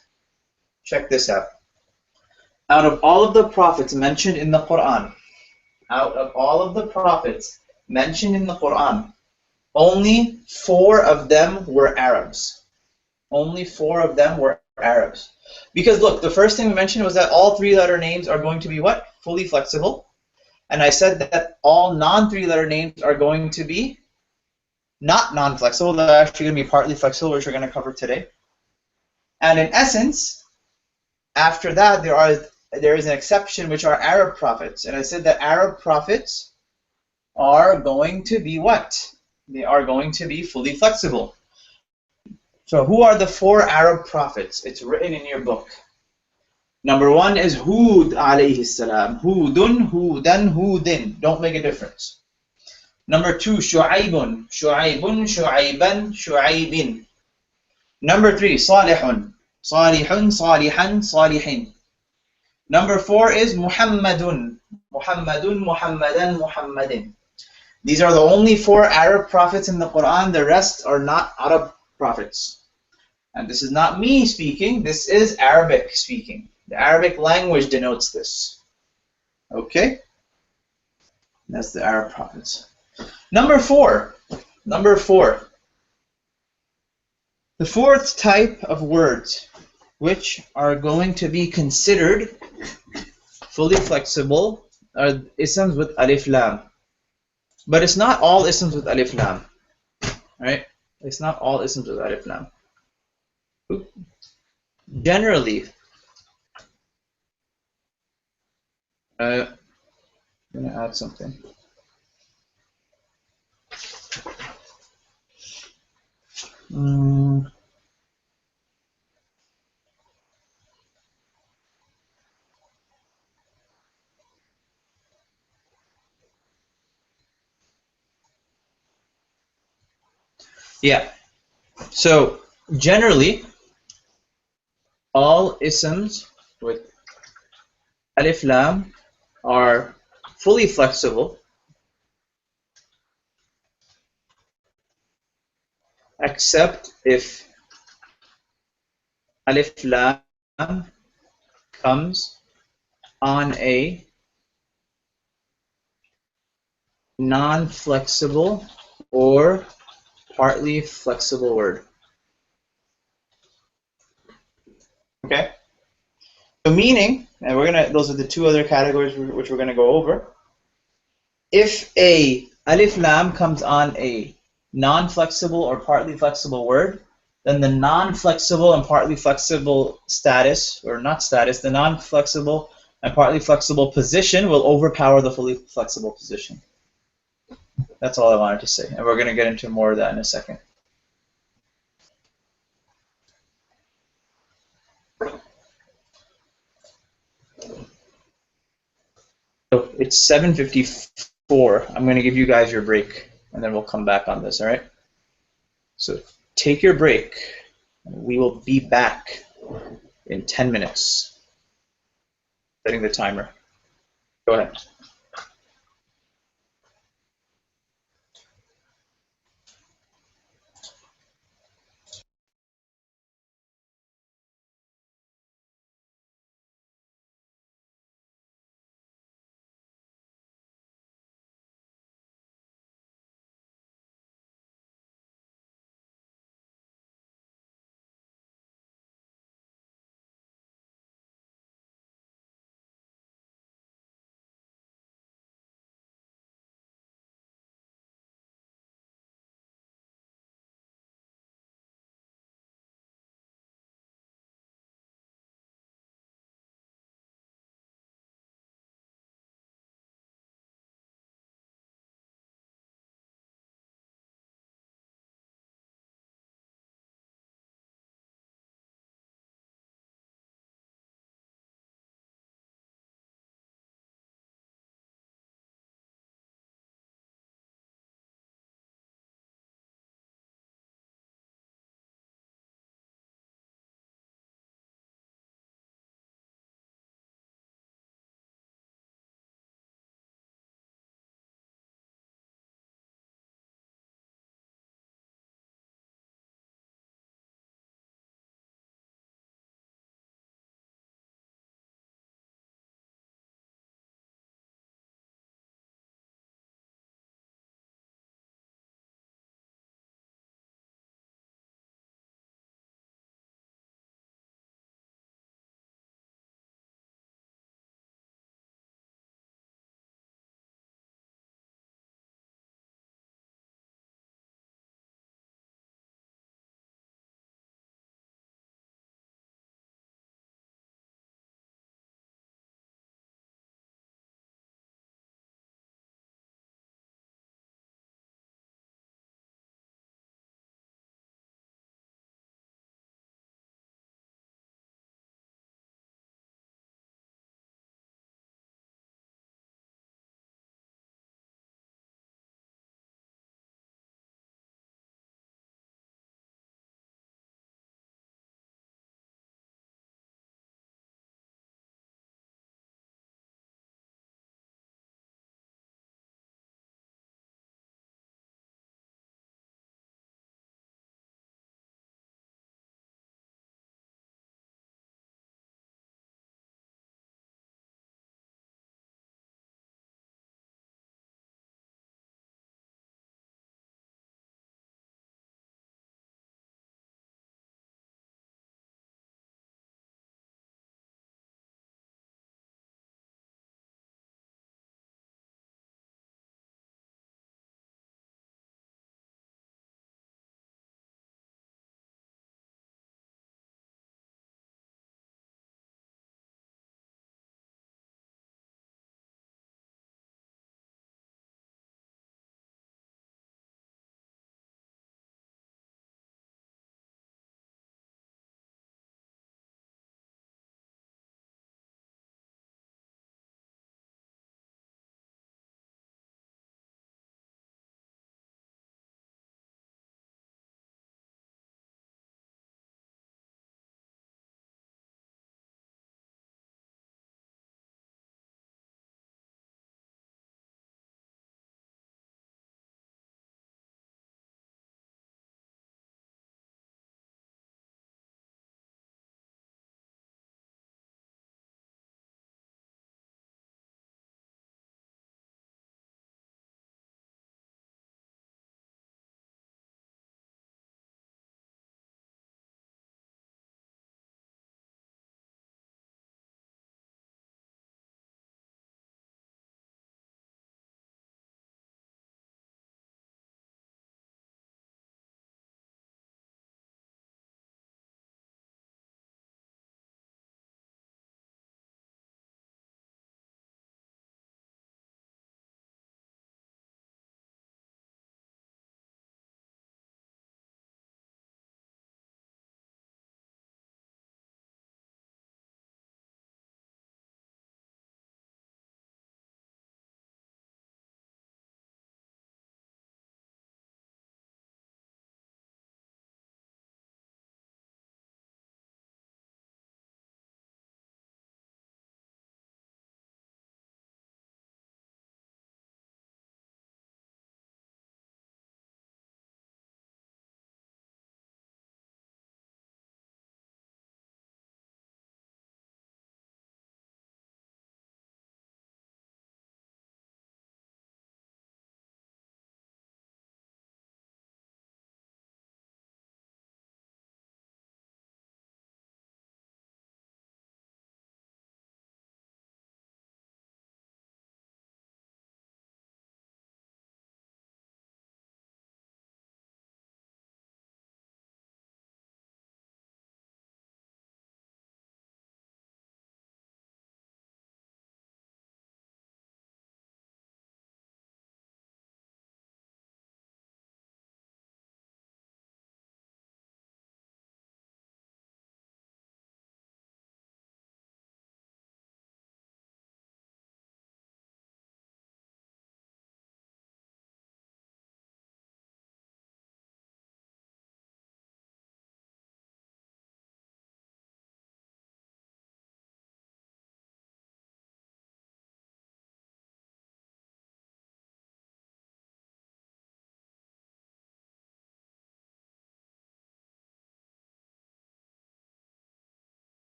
Check this out. Out of all of the prophets mentioned in the Quran, only 4 of them were Arabs. Only 4 of them were Arabs. Because look, the first thing we mentioned was that all three-letter names are going to be what? Fully flexible. And I said that all non-three-letter names are going to be not non-flexible. They're actually going to be partly flexible, which we're going to cover today. And in essence, after that, there is an exception, which are Arab prophets. And I said that Arab prophets are going to be what? They are going to be fully flexible. So who are the 4 Arab prophets? It's written in your book. Number 1 is Hud alayhi salam. Hudun, Hudan, Hudin. Don't make a difference. Number 2, Shu'aybun. Shu'aybun, Shu'ayban, Shu'aybin. Number 3, Salihun. Salihun, Salihan, Salihin. Number 4 is Muhammadun. Muhammadun, Muhammadan, Muhammadin. These are the only 4 Arab prophets in the Quran. The rest are not Arab prophets. And this is not me speaking. This is Arabic speaking. The Arabic language denotes this. Okay? That's the Arab prophets. Number 4. The 4th type of words which are going to be considered fully flexible are isms with alif lam. But it's not all isms with alif lam. Right? It's not all isms with alif lam. Generally, I'm going to add something. Yeah. So generally, all isms with alif lam are fully flexible, except if alif lam comes on a non-flexible or partly flexible word. Okay? So meaning, and those are the two other categories which we're gonna go over. If a alif lam comes on a non-flexible or partly flexible word, then the non-flexible and partly flexible status, or not status, the non-flexible and partly flexible position will overpower the fully flexible position. That's all I wanted to say, and we're going to get into more of that in a second. So it's 7:54. I'm going to give you guys your break, and then we'll come back on this, all right? So take your break. We will be back in 10 minutes. Setting the timer. Go ahead.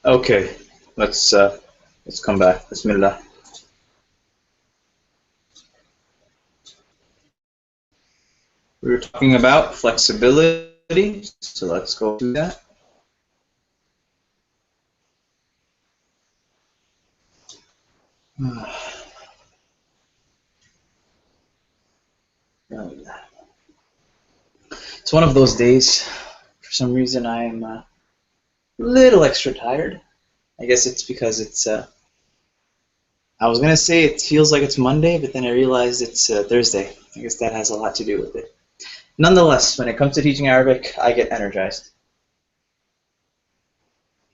Okay, let's come back. Bismillah. We were talking about flexibility, so let's go through that. It's one of those days. For some reason, I'm a little extra tired. I guess it's because it's. I was gonna say it feels like it's Monday, but then I realized it's Thursday. I guess that has a lot to do with it. Nonetheless, when it comes to teaching Arabic, I get energized.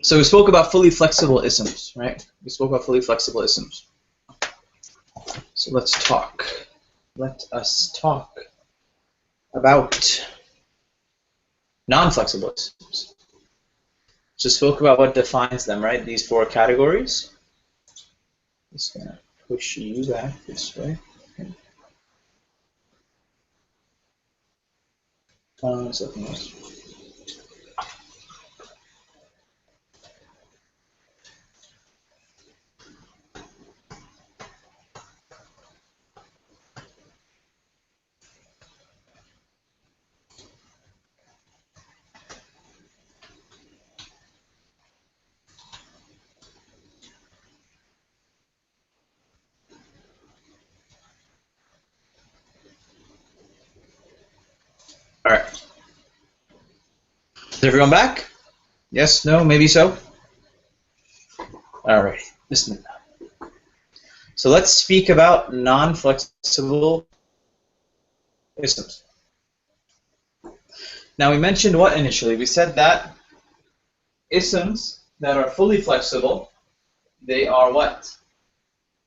So we spoke about fully flexible isms, right? We spoke about fully flexible isms. So let's talk. Let us talk about non-flexible isms. Just spoke about what defines them, right? These four categories. Just gonna push you back this way. Okay. Something else. All right. Is everyone back? Yes, no, maybe so? All right. Bismillah. So let's speak about non-flexible isms. Now we mentioned what initially? We said that isms that are fully flexible, they are what?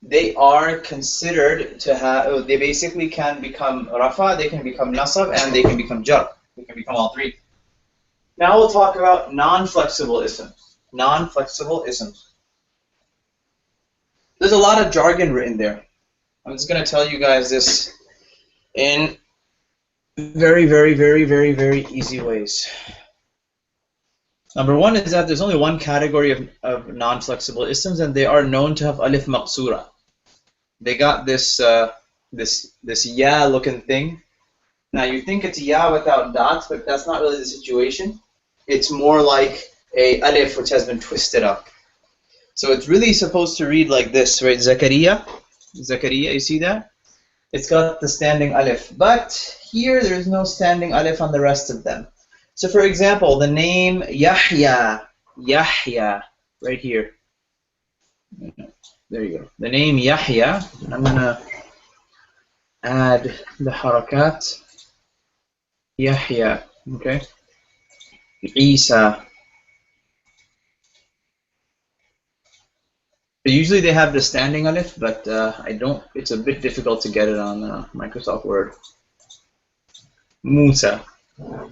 They are considered to have, they basically can become rafa, they can become nasab, and they can become jar. They can become all three. Now we'll talk about non-flexible isms. Non-flexible isms. There's a lot of jargon written there. I'm just going to tell you guys this in very, very, very, very, very easy ways. Number one is that there's only one category of non-flexible isms, and they are known to have alif maqsura. They got this this ya looking thing. Now you think it's ya without dots, but that's not really the situation. It's more like a alif which has been twisted up. So it's really supposed to read like this, right? Zakaria, you see that? It's got the standing alif, but here there's no standing alif on the rest of them. So for example, the name Yahya, right here. There you go. The name Yahya, I'm gonna add the harakat. Yahya, okay? Isa. Usually they have the standing alif, but I don't. It's a bit difficult to get it on Microsoft Word. Musa. So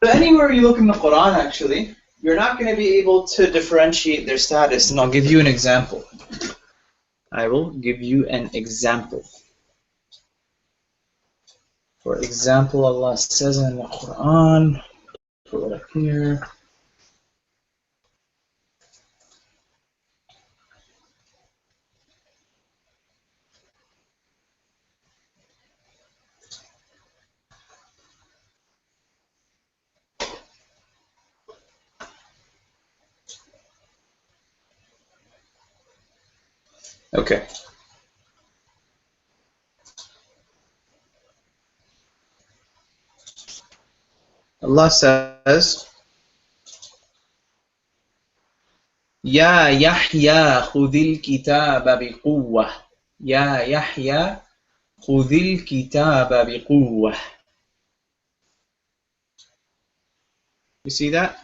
anywhere you look in the Quran, actually, you're not going to be able to differentiate their status. And I'll give you an example. I will give you an example. For example, Allah says in the Quran, put it up here. Okay. Allah says, Ya Yahya khudil kitaba biquwwah. Ya Yahya khudil kitaba biquwwah. You see that?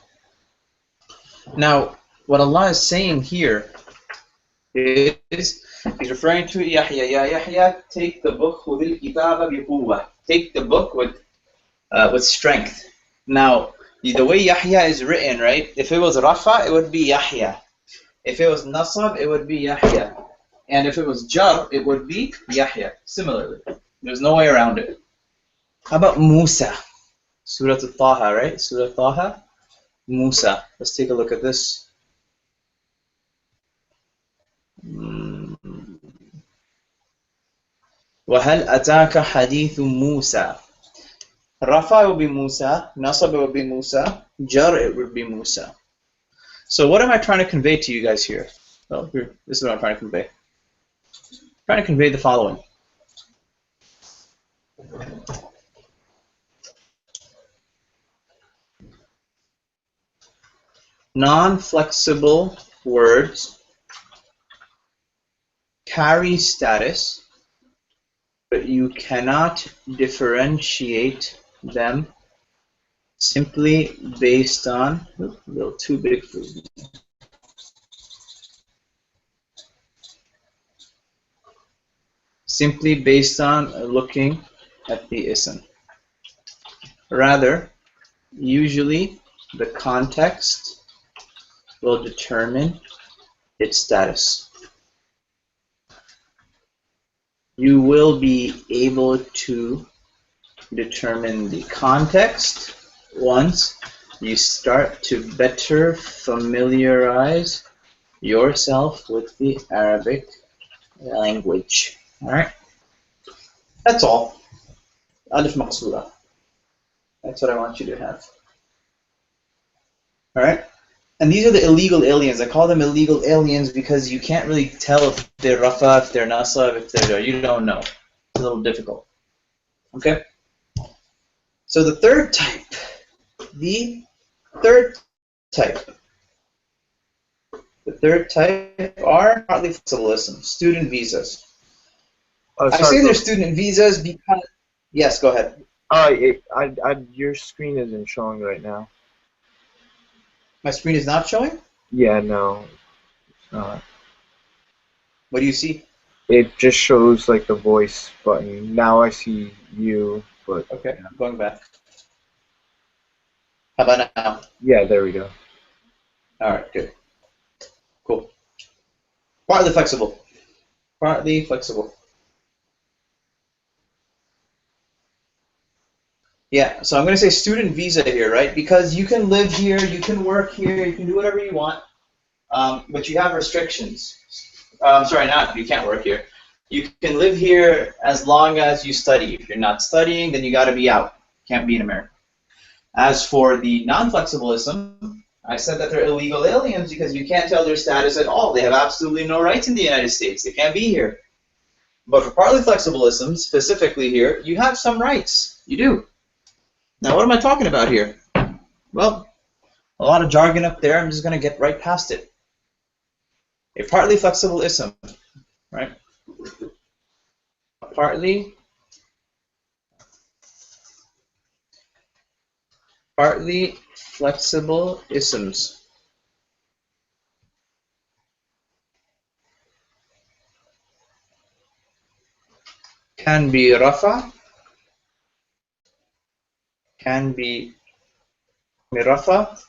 Now, what Allah is saying here is, He's referring to Yahya. Ya Yahya, take the book, khudil kitaba biquwwah. Take the book with strength. Now, the way Yahya is written, right? If it was Rafa, it would be Yahya. If it was Nasab, it would be Yahya. And if it was Jar, it would be Yahya. Similarly. There's no way around it. How about Musa? Surah Al-Taha, right? Surah Taha, Musa. Let's take a look at this. وَهَلْ أَتَاكَ حَدِيثُ مُوسَى. Rafa will be Musa, Nasab will be Musa, Jar it would be Musa. So what am I trying to convey to you guys here? Well, this is what I'm trying to convey. I'm trying to convey the following. Non-flexible words carry status, but you cannot differentiate them simply based on, a little too big for me. Simply based on looking at the ism. Rather, usually the context will determine its status. You will be able to determine the context once you start to better familiarize yourself with the Arabic language. Alright? That's all. Alif maqsura. That's what I want you to have. Alright? And these are the illegal aliens. I call them illegal aliens because you can't really tell if they're Rafa, if they're Nasab, if they're... You don't know. It's a little difficult. Okay? So the third type. The third type are partly flexible isms, student visas. I say they're student visas because... Yes, go ahead. Your screen isn't showing right now. My screen is not showing? Yeah, no, it's not. What do you see? It just shows like the voice button. Now I see you, but... Okay, I'm going back. How about now? Yeah, there we go. Alright, good. Cool. Partly flexible. Partly flexible. Yeah, so I'm going to say student visa here, right? Because you can live here, you can work here, you can do whatever you want, but you have restrictions. Sorry, you can't work here. You can live here as long as you study. If you're not studying, then you got to be out. Can't be in America. As for the non-flexibilism, I said that they're illegal aliens because you can't tell their status at all. They have absolutely no rights in the United States. They can't be here. But for partly flexibilism, specifically here, you have some rights. You do. Now, what am I talking about here? Well, a lot of jargon up there. I'm just going to get right past it. A partly flexible ism, right? Partly flexible isms can be rafa, can be mirafa,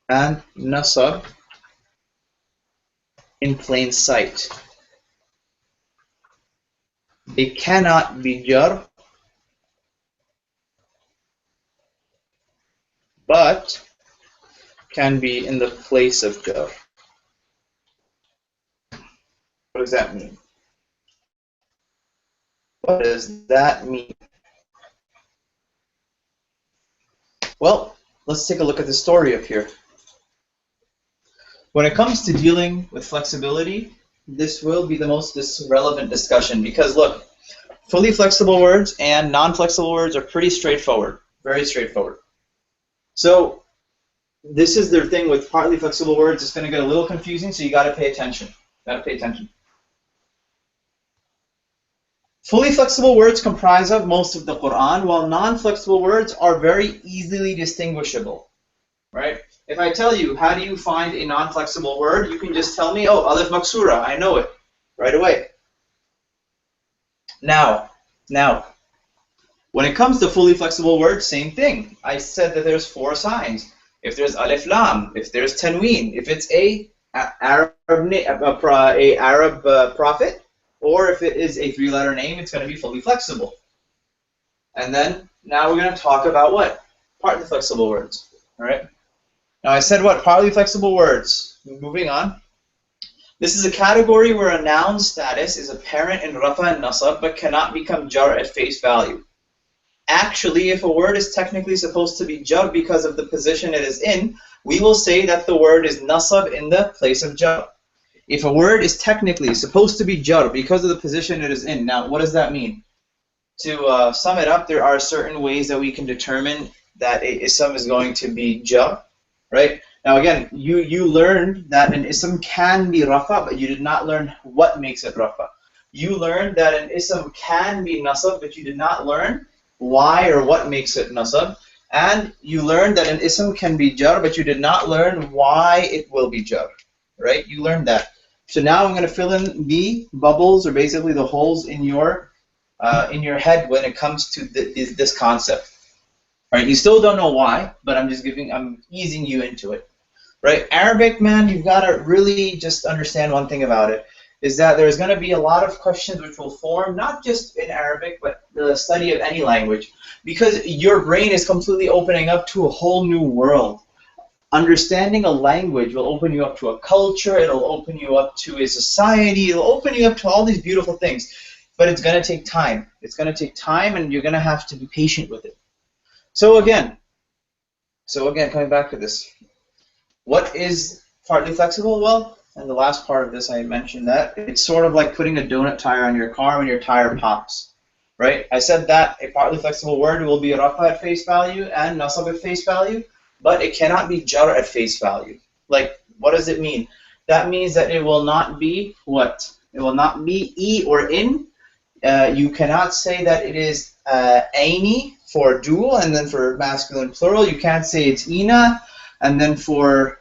and nasab in plain sight. They cannot be jar, but can be in the place of jar. What does that mean? What does that mean? Well, let's take a look at the story up here. When it comes to dealing with flexibility, this will be the most relevant discussion because look, fully flexible words and non-flexible words are pretty straightforward, very straightforward. So this is the thing with partly flexible words. It's going to get a little confusing, so you got to pay attention. Fully flexible words comprise of most of the Quran, while non-flexible words are very easily distinguishable, right? If I tell you, how do you find a non-flexible word, you can just tell me, oh, alif maksura, I know it right away. Now, when it comes to fully flexible words, same thing. I said that there's 4 signs. If there's alif lam, if there's tanween, if it's a Arab prophet, or if it is a 3-letter name, it's going to be fully flexible. And then now we're going to talk about what? Partly flexible words. All right. Now I said what? Partly flexible words. Moving on. This is a category where a noun status is apparent in rafa and nasab but cannot become jar at face value. Actually, if a word is technically supposed to be jar because of the position it is in, we will say that the word is nasab in the place of jar. If a word is technically supposed to be jar because of the position it is in, now what does that mean? To sum it up, there are certain ways that we can determine that a ism is going to be jar, right? Now again, you learned that an ism can be rafa, but you did not learn what makes it rafa. You learned that an ism can be nasab, but you did not learn why or what makes it nasab. And you learned that an ism can be jar, but you did not learn why it will be jar, right? You learned that. So now I'm going to fill in the bubbles, or basically the holes in your head when it comes to this concept. Right? You still don't know why, but I'm easing you into it. Right? Arabic, man, you've got to really just understand one thing about it, is that there's going to be a lot of questions which will form, not just in Arabic, but the study of any language, because your brain is completely opening up to a whole new world. Understanding a language will open you up to a culture, it'll open you up to a society, it'll open you up to all these beautiful things. But it's going to take time. It's going to take time, and you're going to have to be patient with it. So again, coming back to this, what is partly flexible? Well, in the last part of this, I mentioned that it's sort of like putting a donut tire on your car when your tire pops, right? I said that a partly flexible word will be rafa at face value and nasab at face value, but it cannot be jar at face value. Like, what does it mean? That means that it will not be what? It will not be e or in. You cannot say that it is aini for dual, and then for masculine plural, you can't say it's ina, and then for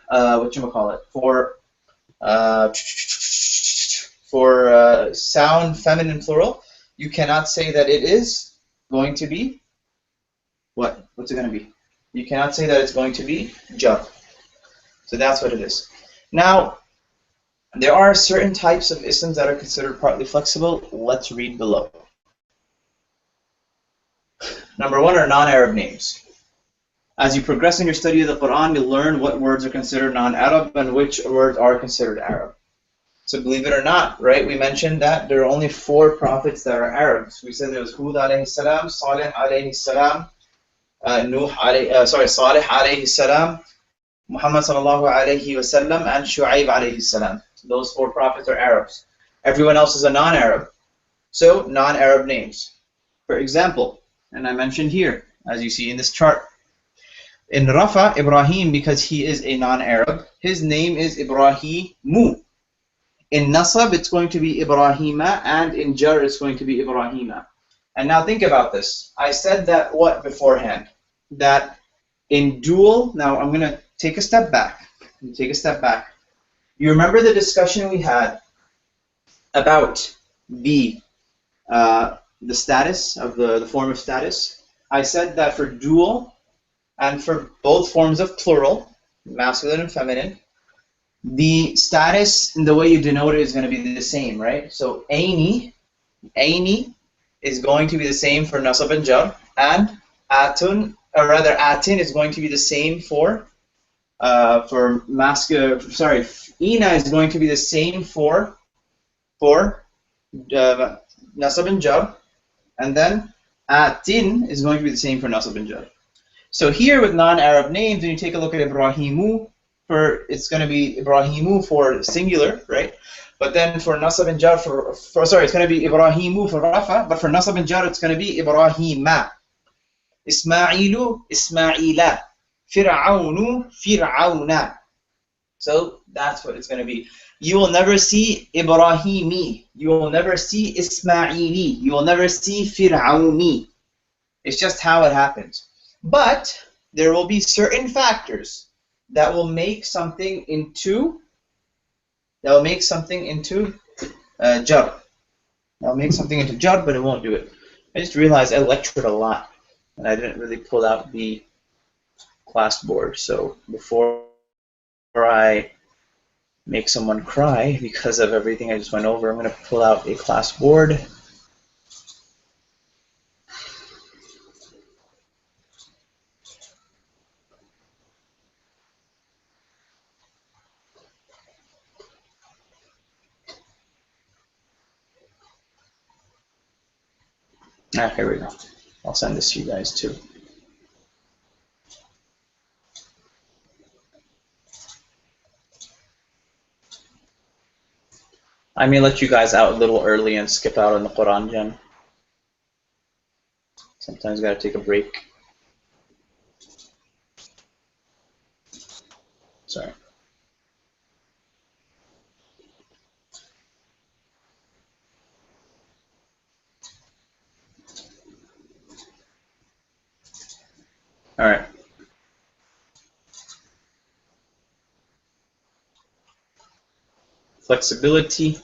sound feminine plural, you cannot say that it is going to be what? What's it going to be? You cannot say that it's going to be jar. So that's what it is. Now, there are certain types of isms that are considered partly flexible. Let's read below. Number one are non-Arab names. As you progress in your study of the Quran, you'll learn what words are considered non-Arab and which words are considered Arab. So believe it or not, right, we mentioned that there are only 4 prophets that are Arabs. We said there was Hud alayhi salam, Salih alayhi salam, Salih alayhi salam, Muhammad sallallahu alayhi wasallam, and Shu'aib alayhi salam. Those 4 prophets are Arabs. Everyone else is a non-Arab. So non-Arab names. For example, and I mentioned here, as you see in this chart, in Rafa, Ibrahim, because he is a non-Arab, his name is Ibrahimu. In Nasab, it's going to be Ibrahima, and in Jar, it's going to be Ibrahima. And now think about this. I said that what beforehand? That in dual, now I'm going to take a step back. You remember the discussion we had about the status of the form of status? I said that for dual, and for both forms of plural, masculine and feminine, the status and the way you denote it is going to be the same, right? So aini is going to be the same for nasab and jar, and atin is going to be the same for masculine. Sorry, ina is going to be the same for nasab and jar, and then atin is going to be the same for nasab and jar. So here with non-Arab names, when you take a look at Ibrahimu, it's going to be Ibrahimu for singular, right? But then for Nasab and Jar, it's going to be Ibrahimu for Rafa, but for Nasab and Jar, it's going to be Ibrahima. Ismailu, Ismaila. Fir'aunu, Fir'auna. So that's what it's going to be. You will never see Ibrahimi. You will never see Ismaili. You will never see Fir'auni. It's just how it happens. But there will be certain factors that will make something into jar. That will make something into jar, but it won't do it. I just realized I lectured a lot, and I didn't really pull out the class board. So before I make someone cry because of everything I just went over, I'm going to pull out a class board. Ah, here we go. I'll send this to you guys too. I may let you guys out a little early and skip out on the Quran Gen. Sometimes gotta take a break. Sorry. All right. Flexibility.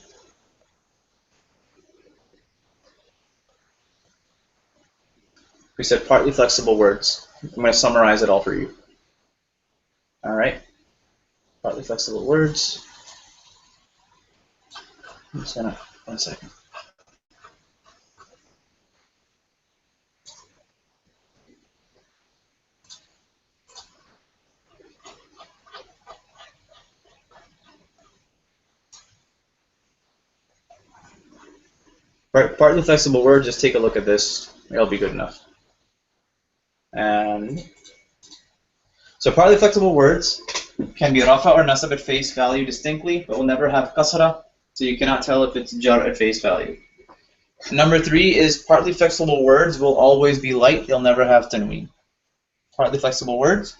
We said partly flexible words. I'm going to summarize it all for you. All right. Partly flexible words. I'm just gonna, 1 second. Right, partly flexible words, just take a look at this. It'll be good enough. And so partly flexible words can be rafa or nasab at face value distinctly, but will never have kasra, so you cannot tell if it's jar at face value. Number 3 is partly flexible words will always be light, they'll never have tanween. Partly flexible words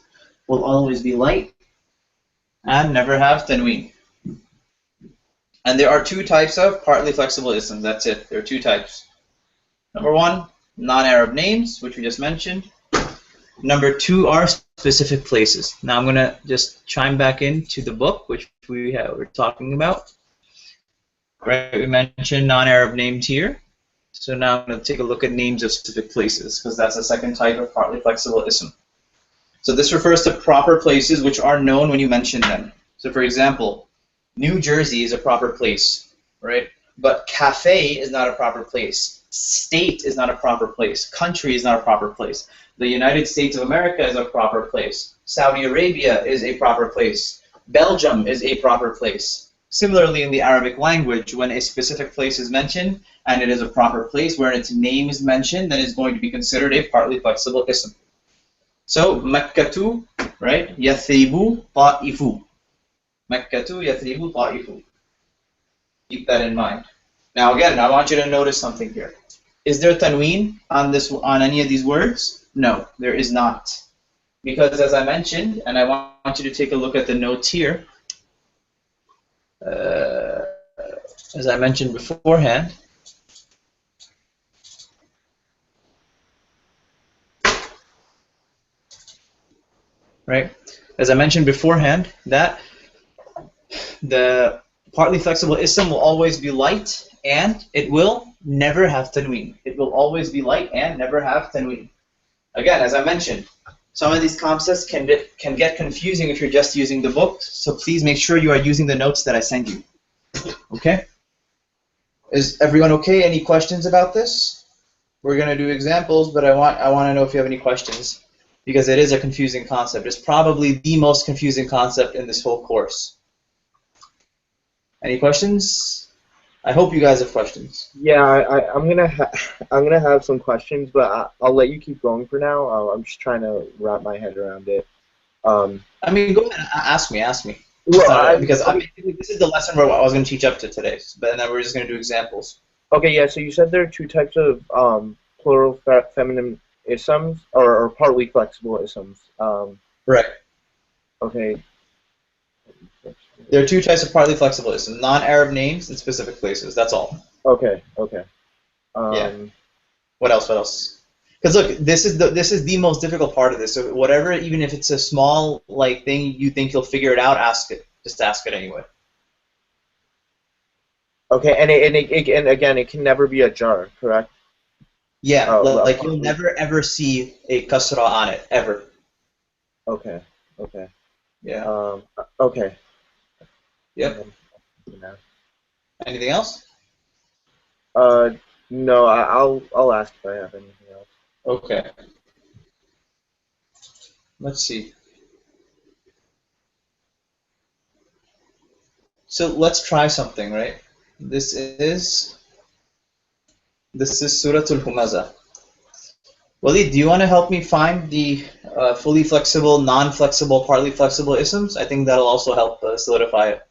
will always be light and never have tanween. And there are 2 types of partly flexible isms. That's it. There are 2 types. Number 1, non-Arab names, which we just mentioned. Number 2 are specific places. Now I'm going to just chime back into the book, which we're talking about. Right, we mentioned non-Arab names here. So now I'm going to take a look at names of specific places, because that's the second type of partly flexible ism. So this refers to proper places which are known when you mention them. So for example, New Jersey is a proper place, right? But cafe is not a proper place. State is not a proper place. Country is not a proper place. The United States of America is a proper place. Saudi Arabia is a proper place. Belgium is a proper place. Similarly, in the Arabic language, when a specific place is mentioned and it is a proper place where its name is mentioned, then it's going to be considered a partly flexible ism. So, Makkatu, right? Yathribu ta'ifu. Makkatu, Yathribu, ta'ifu. Keep that in mind. Now again, I want you to notice something here. Is there tanween on any of these words? No, there is not. Because as I mentioned, and I want you to take a look at the notes here, as I mentioned beforehand, right? As I mentioned beforehand, that the partly flexible ism will always be light and it will never have tanween. It will always be light and never have tanween. Again, as I mentioned, some of these concepts can get confusing if you're just using the book, so please make sure you are using the notes that I send you. Okay? Is everyone okay? Any questions about this? We're going to do examples, but I want to know if you have any questions, because it is a confusing concept. It's probably the most confusing concept in this whole course. Any questions? I hope you guys have questions. Yeah, I'm gonna have some questions, but I'll let you keep going for now. I'm just trying to wrap my head around it. I mean, go ahead. Ask me. Well, because this is the lesson where I was going to teach up to today, but then we're just going to do examples. Okay, yeah. So you said there are 2 types of plural feminine isms or partly flexible isms. Right. Okay. There are 2 types of partly flexible isms: non-Arab names and specific places. That's all. Okay. Yeah. What else? Because look, this is the most difficult part of this. So whatever, even if it's a small thing you think you'll figure it out, ask it. Just ask it anyway. Okay, and again, it can never be a jar, correct? Yeah, like you'll never ever see a kasra on it ever. Okay. Yeah. Okay. Yep. Anything else? No. I'll ask if I have anything else. Okay. Let's see. So let's try something, right? This is Suratul Humaza. Waleed, do you want to help me find the fully flexible, non-flexible, partly flexible isms? I think that'll also help solidify it.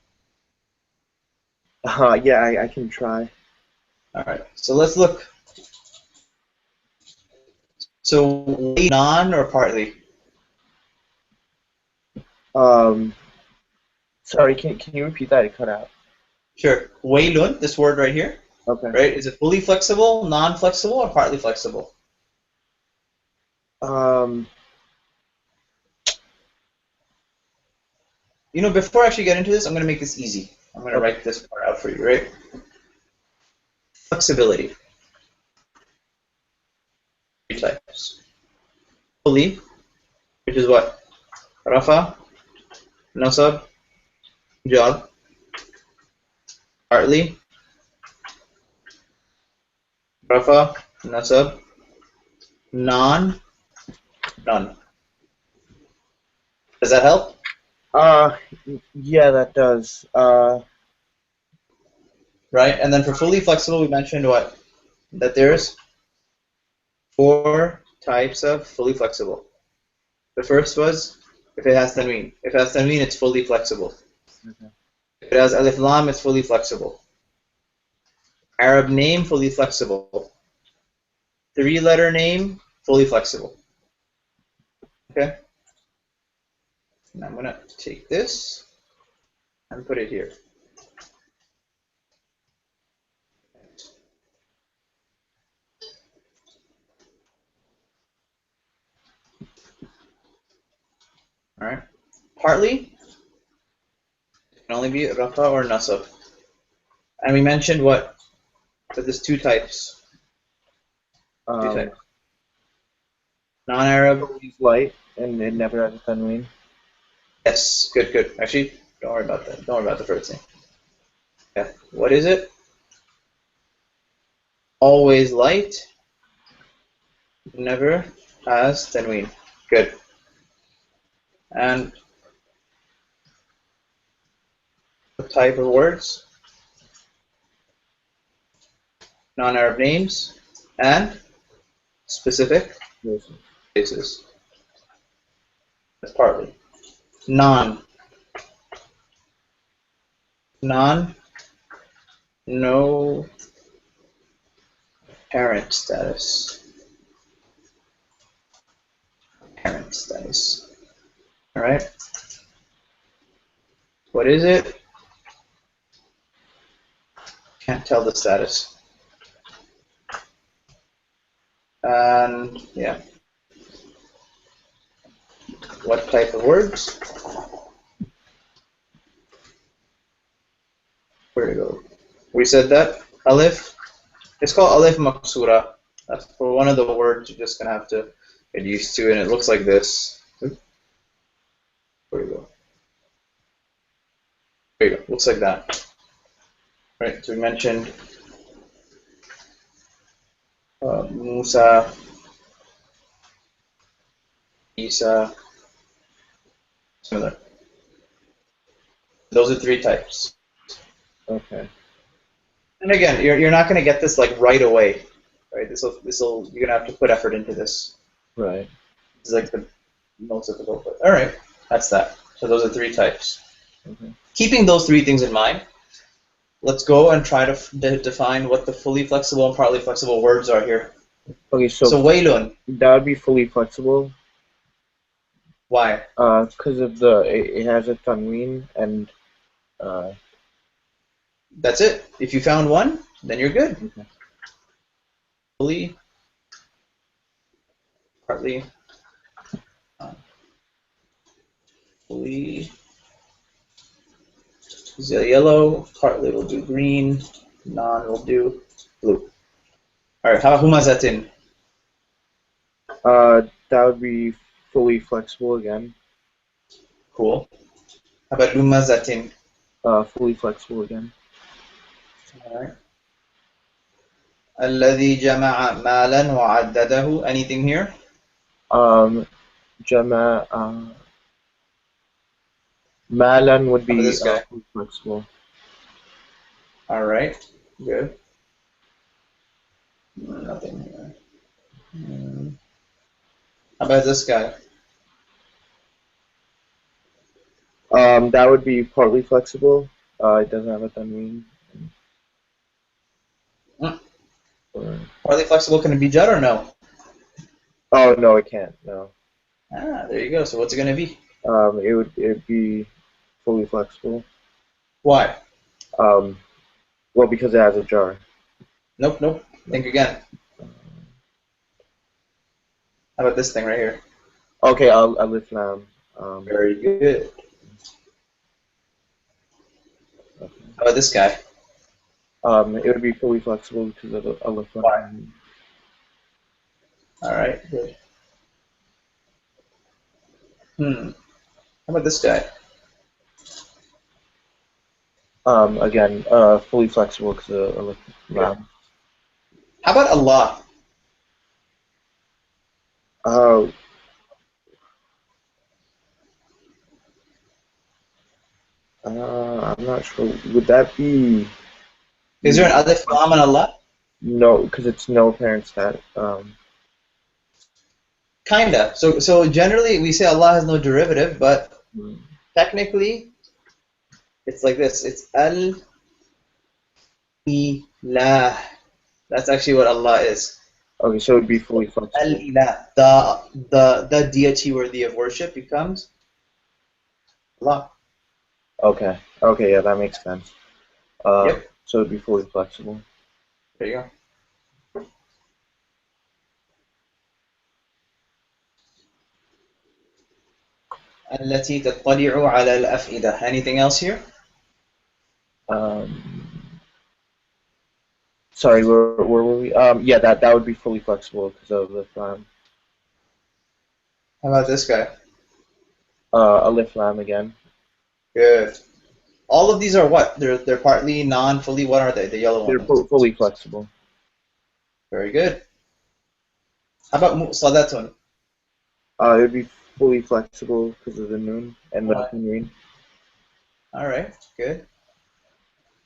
Yeah, I can try. All right, so let's look. So non or partly? Sorry, can you repeat that? It cut out. Sure. Waylun, this word right here, Okay. right? Is it fully flexible, non-flexible, or partly flexible? You know, before I actually get into this, I'm going to make this easy. I'm going to write this part out for you, right? Flexibility. Three types. Fully, which is what? Rafa, nasab, jar. Partly, rafa, nasab, non, none. Does that help? Yeah, that does. Right, and then for fully flexible, we mentioned what? That there's 4 types of fully flexible. The first was if it has tanween. If it has tanween, it's fully flexible. If it has alif lam, it's fully flexible. Arab name, fully flexible. 3-letter name, fully flexible. Okay? And I'm going to take this and put it here. All right. Partly, it can only be rafa or nasab. And we mentioned what? That there's 2 types. 2 types. Non-Arab. Always light, and it never has a tanween. Yes, good, good. Actually, don't worry about that. Don't worry about the first thing. Yeah. What is it? Always light. Never has tanween. Good. And what type of words? Non-Arab names and specific places. That's partly. Non. Non. No parent status. Parent status. All right. What is it? Can't tell the status. And yeah. What type of words? Where to go? We said that alif. It's called alif maksura. That's for one of the words you're just gonna have to get used to, and it looks like this. Where you go? There you go. Looks like that. Right. So we mentioned Musa, Isa, similar. Those are 3 types. Okay. And again, you're not gonna get this like right away, right? This'll you're gonna have to put effort into this. Right. This is like the most difficult. But all right, that's that. So those are 3 types. Okay. Keeping those 3 things in mind, let's go and try to define what the fully flexible and partly flexible words are here. Okay, So waylun. that would be fully flexible. Why? Because of it has a tanween and That's it. If you found one, then you're good. Okay. Fully, partly, fully. Yellow, partly will do green, non will do blue. All right, how about humazatin? that would be fully flexible again. Cool. How about lumazatin? Fully flexible again. All right. الذي جمع مالا وعدده. Anything here? Jama Malan would be this guy? fully flexible. All right. Good. Nothing here. How about this guy? That would be partly flexible. It doesn't have a tanween. Mm. Or, Partly flexible, can it be jar or no? oh no, it can't. No. Ah, there you go. So what's it going to be? It'd be fully flexible. Why? Well, because it has a jar. Nope, nope. Think again. How about this thing right here? Okay, alif lam. Very good. Okay. How about this guy? It would be fully flexible because of alif Why? lam. All right, good. How about this guy? Again, fully flexible because of alif Good. lam. How about Allah? Uh, I'm not sure. Would that be Is there an alif lam on Allah? no? Because it's no apparent stat. Kinda. So generally we say Allah has no derivative, but Hmm. technically it's like this. It's al ilah. That's actually what Allah is. Okay, so it'd be fully Al flexible. ilah. The deity worthy of worship becomes Allah. Okay. Okay, yeah, that makes sense. Yep. So it'd be fully flexible. There you go. التي تطلع على الأفئدة. Anything else here? Um, Sorry, where were we? Yeah, that would be fully flexible because of alif lam. How about this guy? Alif lam again. Good. All of these are what? They're partly non-fully. What are they? The yellow They're ones. fully flexible. Very good. How about mu'sadatun? It'd be fully flexible because of the noon and the Alright. tanween. All right. Good.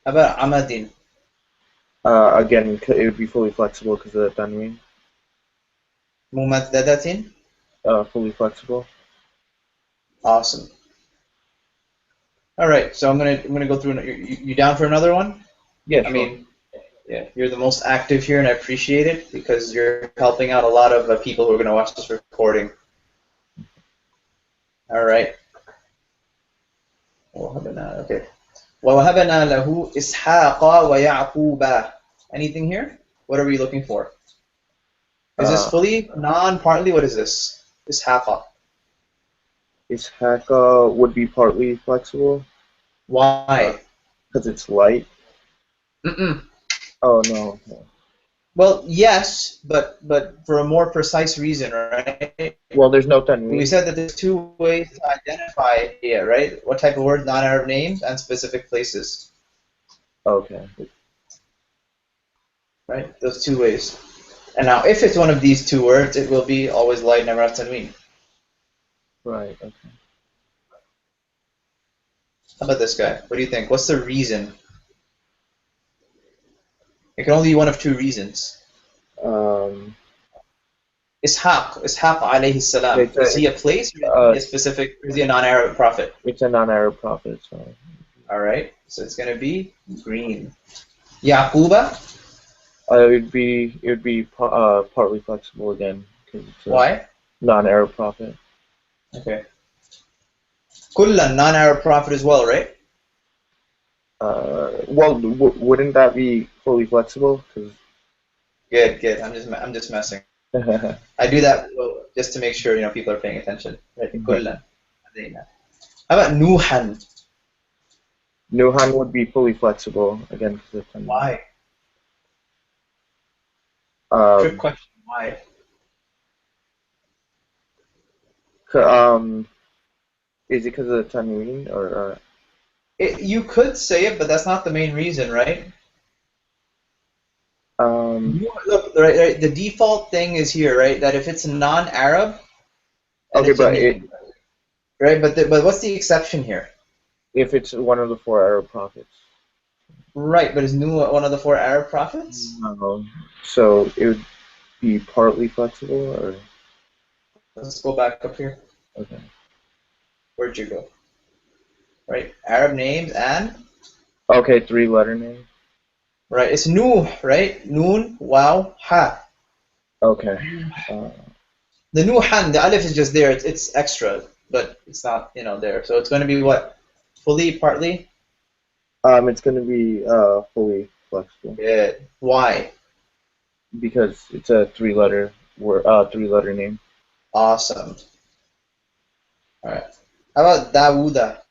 How about amadin? Again, it would be fully flexible because of the tanween. Mumaddadatin? Fully flexible. Awesome. All right. So I'm gonna go through. You down for another one? Yeah, I sure. mean, yeah, you're the most active here, and I appreciate it because you're helping out a lot of people who are gonna watch this recording. All right. Okay. وَوَهَبْنَا لَهُ إِسْحَاقَ وَيَعْقُوبَ. Anything here? What are we looking for? Is this Uh, fully, non-partly? What is this? Ishaqa. Ishaq would be partly flexible Why? because it's light. Mm-mm. Oh no. Well, yes, but for a more precise reason, right? Well, there's no We tanween. said that there's two ways to identify it, right? What type of words, non-Arab names, and specific places, Okay. right? Those two ways. And now, if it's one of these two words, it will be always light, never have tanween. Right. Okay. How about this guy? What do you think? What's the reason? It can only be one of two reasons. Um, Ishaq alayhi salam. it's Is he a place or is he a specific, or is he a non-Arab prophet? it's a non-Arab prophet. So. All right, so it's going to be green. Yaquba, It would be partly flexible again because it's a why? non-Arab prophet. Okay. Kullan, non-Arab prophet as well, right? Well, wouldn't that be fully flexible? Cause Good, good. I'm just messing. I do that just to make sure people are paying attention. Right? Kullan. How about Nuhan? Nuhan would be fully flexible again because it's Why? Trick um, question. Why? is it because of the tanween or You could say it, but that's not the main reason, right? Look, right, the default thing is here, right? That if it's non-Arab, and okay, it's a but name, right? But what's the exception here? if it's one of the four Arab prophets, Right, but is Nuh one of the four Arab prophets? so it would be partly flexible or Let's go back up here. Okay. Where'd you go? Right, Arab names and Okay, 3-letter name. right. It's Nuh, right? Noon, wow, ha. Okay. Uh, The Nuhan, the alif is just there. It's extra, but it's not there. So it's going to be what? Fully, partly. it's gonna be fully flexible Yeah. Why? because it's a 3-letter word, 3-letter name. Awesome. All right. How about Dawuda?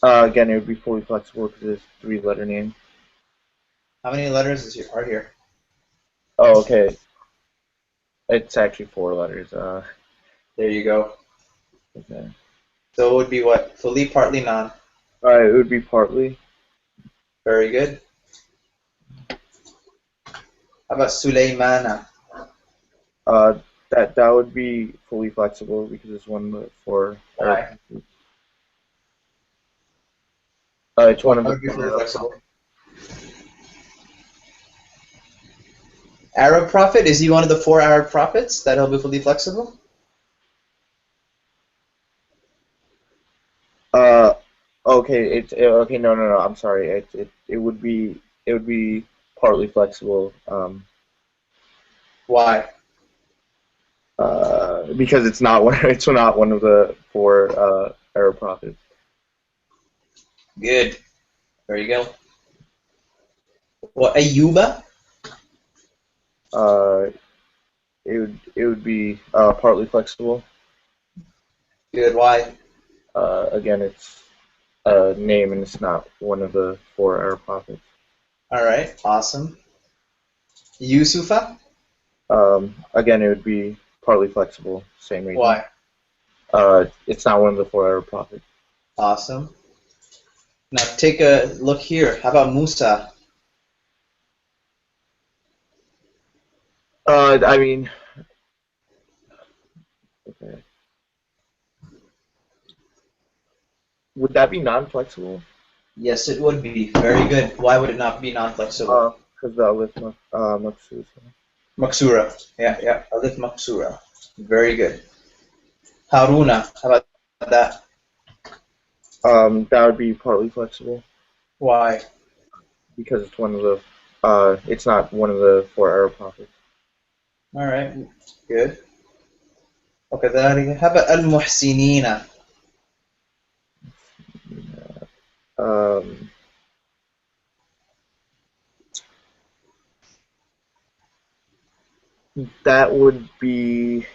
Again, it would be fully flexible because it's 3-letter name. How many letters are here? Oh, okay. It's actually 4 letters. There you go. Okay. So it would be what? Fully, partly, non. It would be partly. Very good. How about Sulaymana? Uh, that would be fully flexible because it's one of the 4 Arab. Why? It's Why one of the would it be 4 fully Arab. flexible? Arab prophet? Is he one of the 4 Arab prophets that he'll be fully flexible? Uh, okay. Okay. No, no, no. I'm sorry. It would be partly flexible. Why? Because it's not one. It's not one of the 4 Arab prophets. Good. There you go. What, Ayyuba? Uh, it would be partly flexible. Good. Why? Again, it's a name and it's not one of the 4 Arab prophets. All right. Awesome. Yusufa? Again, it would be partly flexible. Same reason. Why? It's not one of the 4 Arab prophets. Awesome. Now take a look here. How about Musa? I mean, okay. Would that be non-flexible? Yes, it would be. Very good. Why would it not be non-flexible? Because the alif maqsus. Maksura. Yeah, yeah. Alif Maksura. Very good. Haruna. How about that? That would be partly flexible Why? because it's one of the. It's not one of the 4 Arab prophets. All right. Good. وكذلك. How about Al-Muhsinina? Um, that would be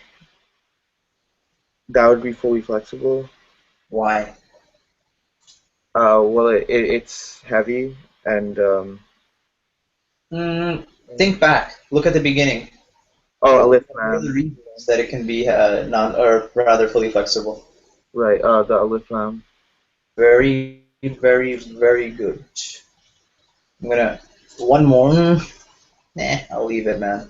fully flexible. Why? Well, it's heavy and Think back. Look at the beginning. alif What are the lam. reasons that it can be non or rather fully flexible? Right. The alif lam. Very, very, very good. I'm gonna one more. Nah, I'll leave it, man.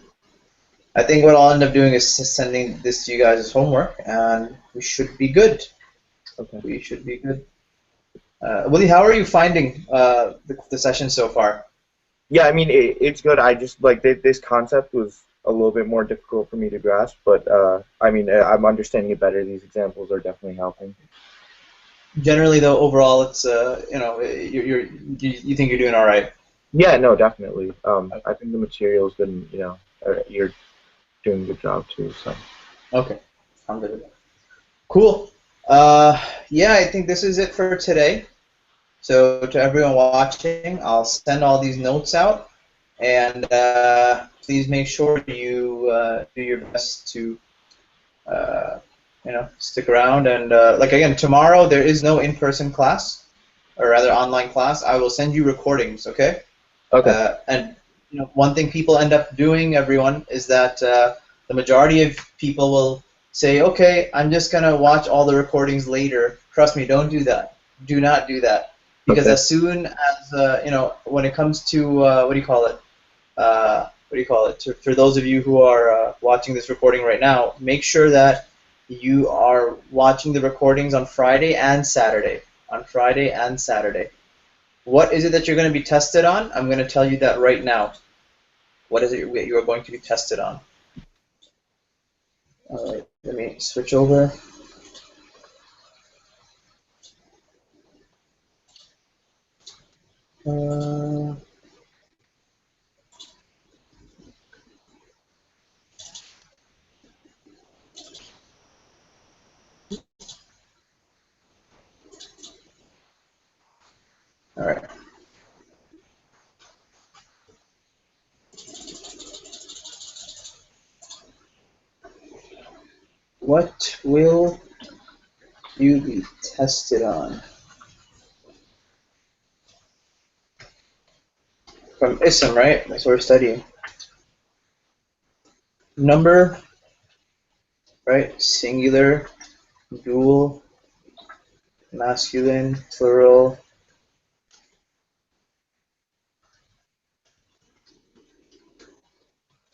I think what I'll end up doing is sending this to you guys as homework, and we should be good. Okay. We should be good. Willie, how are you finding the session so far? Yeah, I mean it's good. I just like this concept was a little bit more difficult for me to grasp, but I mean I'm understanding it better. These examples are definitely helping. Generally, though, overall, it's you think you're doing all right. Yeah, no, definitely. I think the material is good. And, you're doing a good job too. So. Okay, alhamdulillah. Cool. Yeah, I think this is it for today. So to everyone watching, I'll send all these notes out, and please make sure you do your best to stick around. And like again, tomorrow there is no in-person class, or rather online class. I will send you recordings, okay? Okay. And one thing people end up doing, everyone, is that the majority of people will say, okay, I'm just going to watch all the recordings later. Trust me, don't do that. Do not do that. Because Okay. as soon as, when it comes to, what do you call it? For those of you who are watching this recording right now, make sure that you are watching the recordings on Friday and Saturday. On Friday and Saturday. What is it that you're going to be tested on? I'm going to tell you that right now. What is it you are going to be tested on? All right, let me switch over. All right. What will you be tested on? From ism, right? That's what we're studying. Number, right? Singular, dual, masculine, plural.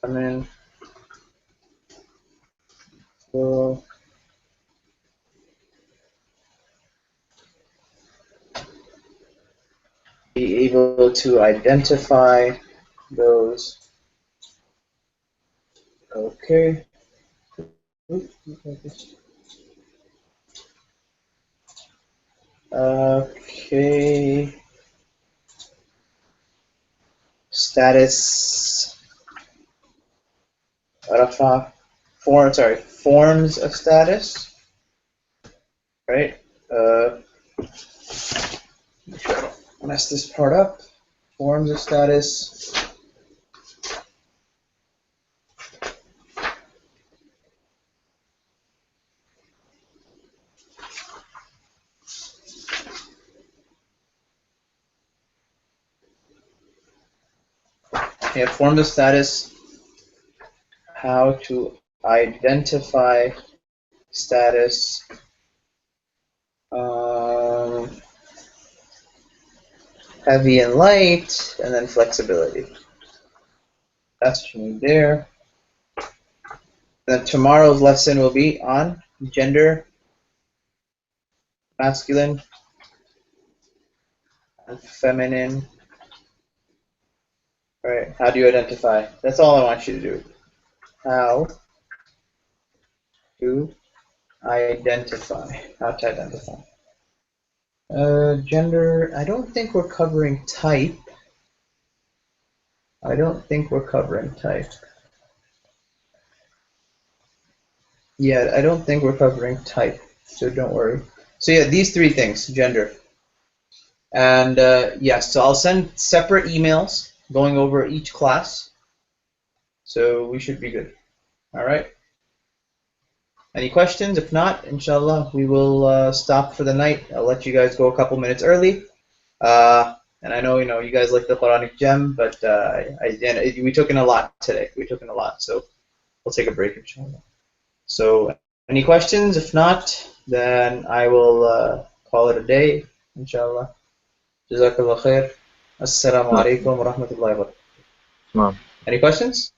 Feminine, plural. Be able to identify those. Okay. Okay. Status. Forms of status. Right? Make sure I don't mess this part up. Forms of status. Yeah, forms of status. How to identify status. Heavy and light, and then flexibility. That's what you need there. Then tomorrow's lesson will be on gender, masculine, and feminine. All right, how do you identify? That's all I want you to do. How to identify. How to identify. Gender, I don't think we're covering type. I don't think we're covering type. Yeah, I don't think we're covering type, so don't worry. So yeah, these three things, gender. And yes, so I'll send separate emails going over each class. So we should be good. All right. Any questions? If not, inshallah, we will stop for the night. I'll let you guys go a couple minutes early. And I know you guys like the Quranic gem, but we took in a lot today. We took in a lot, so we'll take a break, inshallah. So any questions? If not, then I will call it a day, inshallah. Jazakallah khair. Assalamu alaikum wa rahmatullahi wa barakatuh. Any questions?